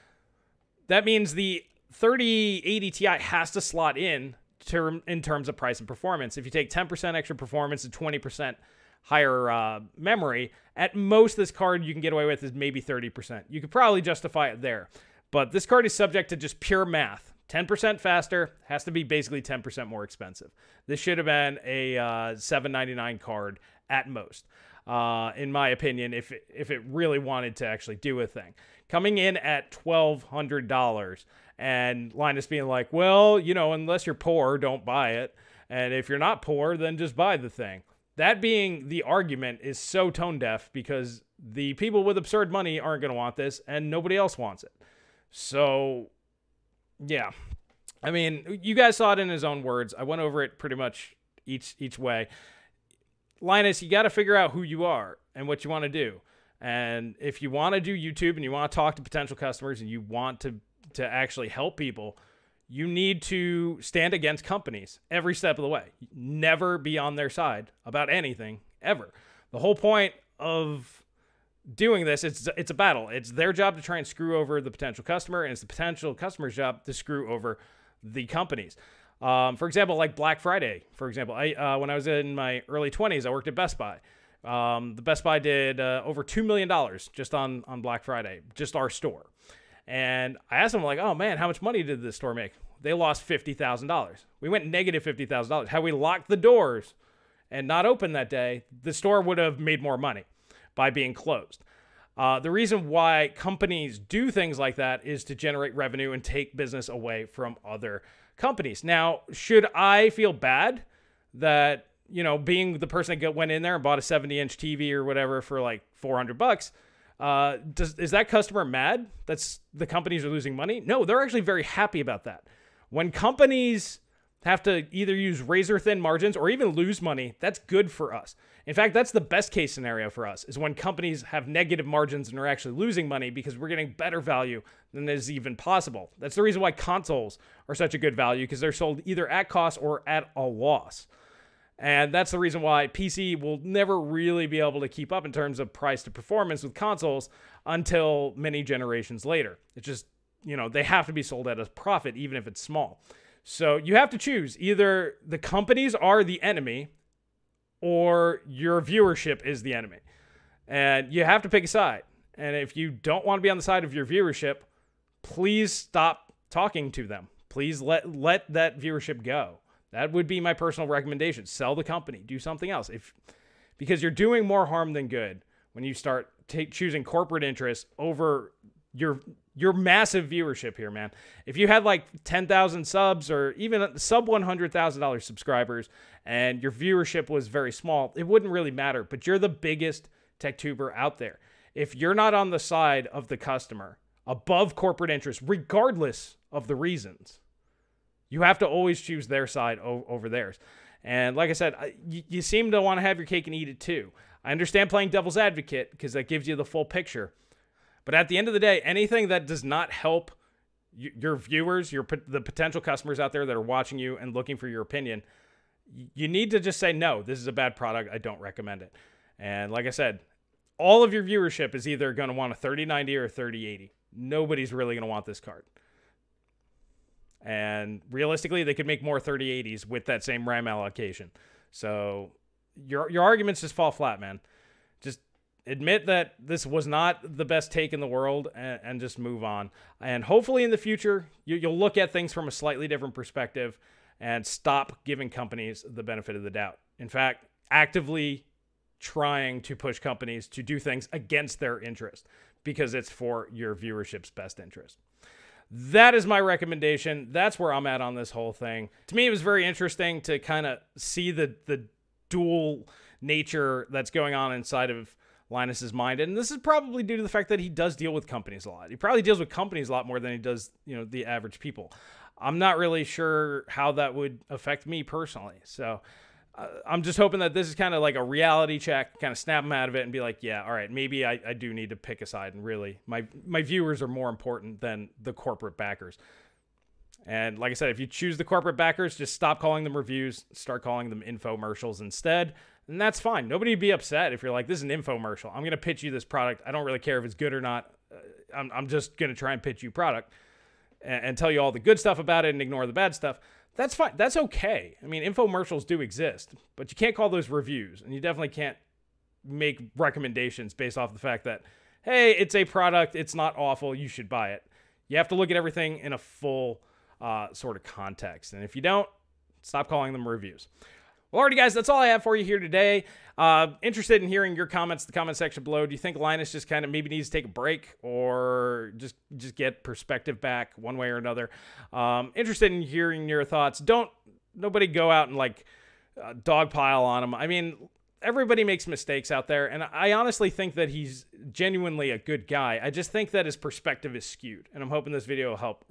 That means the 3080 Ti has to slot in terms of price and performance. If you take 10% extra performance and 20% higher memory, at most this card you can get away with is maybe 30%. You could probably justify it there. But this card is subject to just pure math. 10% faster has to be basically 10% more expensive. This should have been a $799 card at most. In my opinion, if it really wanted to actually do a thing. Coming in at $1,200 and Linus being like, well, you know, unless you're poor, don't buy it. And if you're not poor, then just buy the thing. That being the argument is so tone deaf because the people with absurd money aren't going to want this and nobody else wants it. So, yeah. I mean, you guys saw it in his own words. I went over it pretty much each way. Linus, you got to figure out who you are and what you want to do. And if you want to do YouTube and you want to talk to potential customers and you want to actually help people, you need to stand against companies every step of the way. Never be on their side about anything, ever. The whole point of doing this, it's a battle. It's their job to try and screw over the potential customer, and it's the potential customer's job to screw over the companies. For example, like Black Friday, for example, when I was in my early 20s, I worked at Best Buy. The Best Buy did over $2 million just on Black Friday, just our store. And I asked them, like, oh man, how much money did this store make? They lost $50,000. We went negative $50,000. Had we locked the doors and not open that day, the store would have made more money by being closed. The reason why companies do things like that is to generate revenue and take business away from other companies. Now, should I feel bad that, you know, being the person that went in there and bought a 70-inch TV or whatever for like $400, is that customer mad that's the companies are losing money? No, they're actually very happy about that. When companies have to either use razor thin margins or even lose money, that's good for us. In fact, that's the best case scenario for us, is when companies have negative margins and are actually losing money because we're getting better value than is even possible. That's the reason why consoles are such a good value, because they're sold either at cost or at a loss. And that's the reason why PC will never really be able to keep up in terms of price to performance with consoles until many generations later. It's just you know, they have to be sold at a profit, even if it's small. So you have to choose. Either the companies are the enemy or your viewership is the enemy. And you have to pick a side. And if you don't want to be on the side of your viewership, please stop talking to them. Please let that viewership go. That would be my personal recommendation. Sell the company. Do something else. Because you're doing more harm than good when you start choosing corporate interests over your massive viewership here, man. If you had like 10,000 subs or even sub $100,000 subscribers and your viewership was very small, it wouldn't really matter. But you're the biggest tech tuber out there. If you're not on the side of the customer above corporate interests, regardless of the reasons, you have to always choose their side over theirs. And like I said, you seem to want to have your cake and eat it too. I understand playing devil's advocate because that gives you the full picture. But at the end of the day, anything that does not help your viewers, the potential customers out there that are watching you and looking for your opinion, you need to just say, no, this is a bad product. I don't recommend it. And like I said, all of your viewership is either going to want a 3090 or a 3080. Nobody's really going to want this card. And realistically, they could make more 3080s with that same RAM allocation. So your arguments just fall flat, man. Just admit that this was not the best take in the world and just move on. And hopefully in the future, you'll look at things from a slightly different perspective and stop giving companies the benefit of the doubt. In fact, actively trying to push companies to do things against their interest because it's for your viewership's best interest. That is my recommendation. That's where I'm at on this whole thing. To me, it was very interesting to kind of see the dual nature that's going on inside of Linus's mind. And this is probably due to the fact that he does deal with companies a lot. He probably deals with companies a lot more than he does, you know, the average people. I'm not really sure how that would affect me personally. So I'm just hoping that this is kind of like a reality check, kind of snap him out of it and be like, yeah, all right, maybe I do need to pick a side. And really, my viewers are more important than the corporate backers. And like I said, if you choose the corporate backers, just stop calling them reviews, start calling them infomercials instead. And that's fine. Nobody would be upset if you're like, this is an infomercial. I'm going to pitch you this product. I don't really care if it's good or not. I'm just going to try and pitch you product and tell you all the good stuff about it and ignore the bad stuff. That's fine. That's okay. I mean, infomercials do exist, but you can't call those reviews. And you definitely can't make recommendations based off the fact that, hey, it's a product. It's not awful. You should buy it. You have to look at everything in a full sort of context. And if you don't, stop calling them reviews. Well, alrighty, guys, that's all I have for you here today. Interested in hearing your comments in the comment section below. Do you think Linus just kind of maybe needs to take a break or just get perspective back one way or another? Interested in hearing your thoughts. Nobody go out and like dogpile on him. I mean, everybody makes mistakes out there, and I honestly think that he's genuinely a good guy. I just think that his perspective is skewed, and I'm hoping this video will help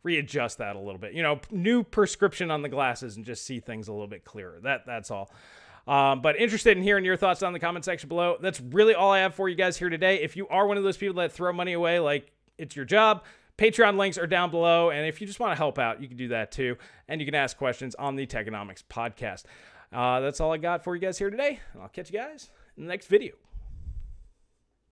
readjust that a little bit. You know, new prescription on the glasses and just see things a little bit clearer. That's all. But interested in hearing your thoughts down in the comment section below. That's really all I have for you guys here today. If you are one of those people that throw money away like it's your job, Patreon links are down below. And if you just want to help out, you can do that too. And you can ask questions on the Techonomics podcast. That's all I got for you guys here today. And I'll catch you guys in the next video.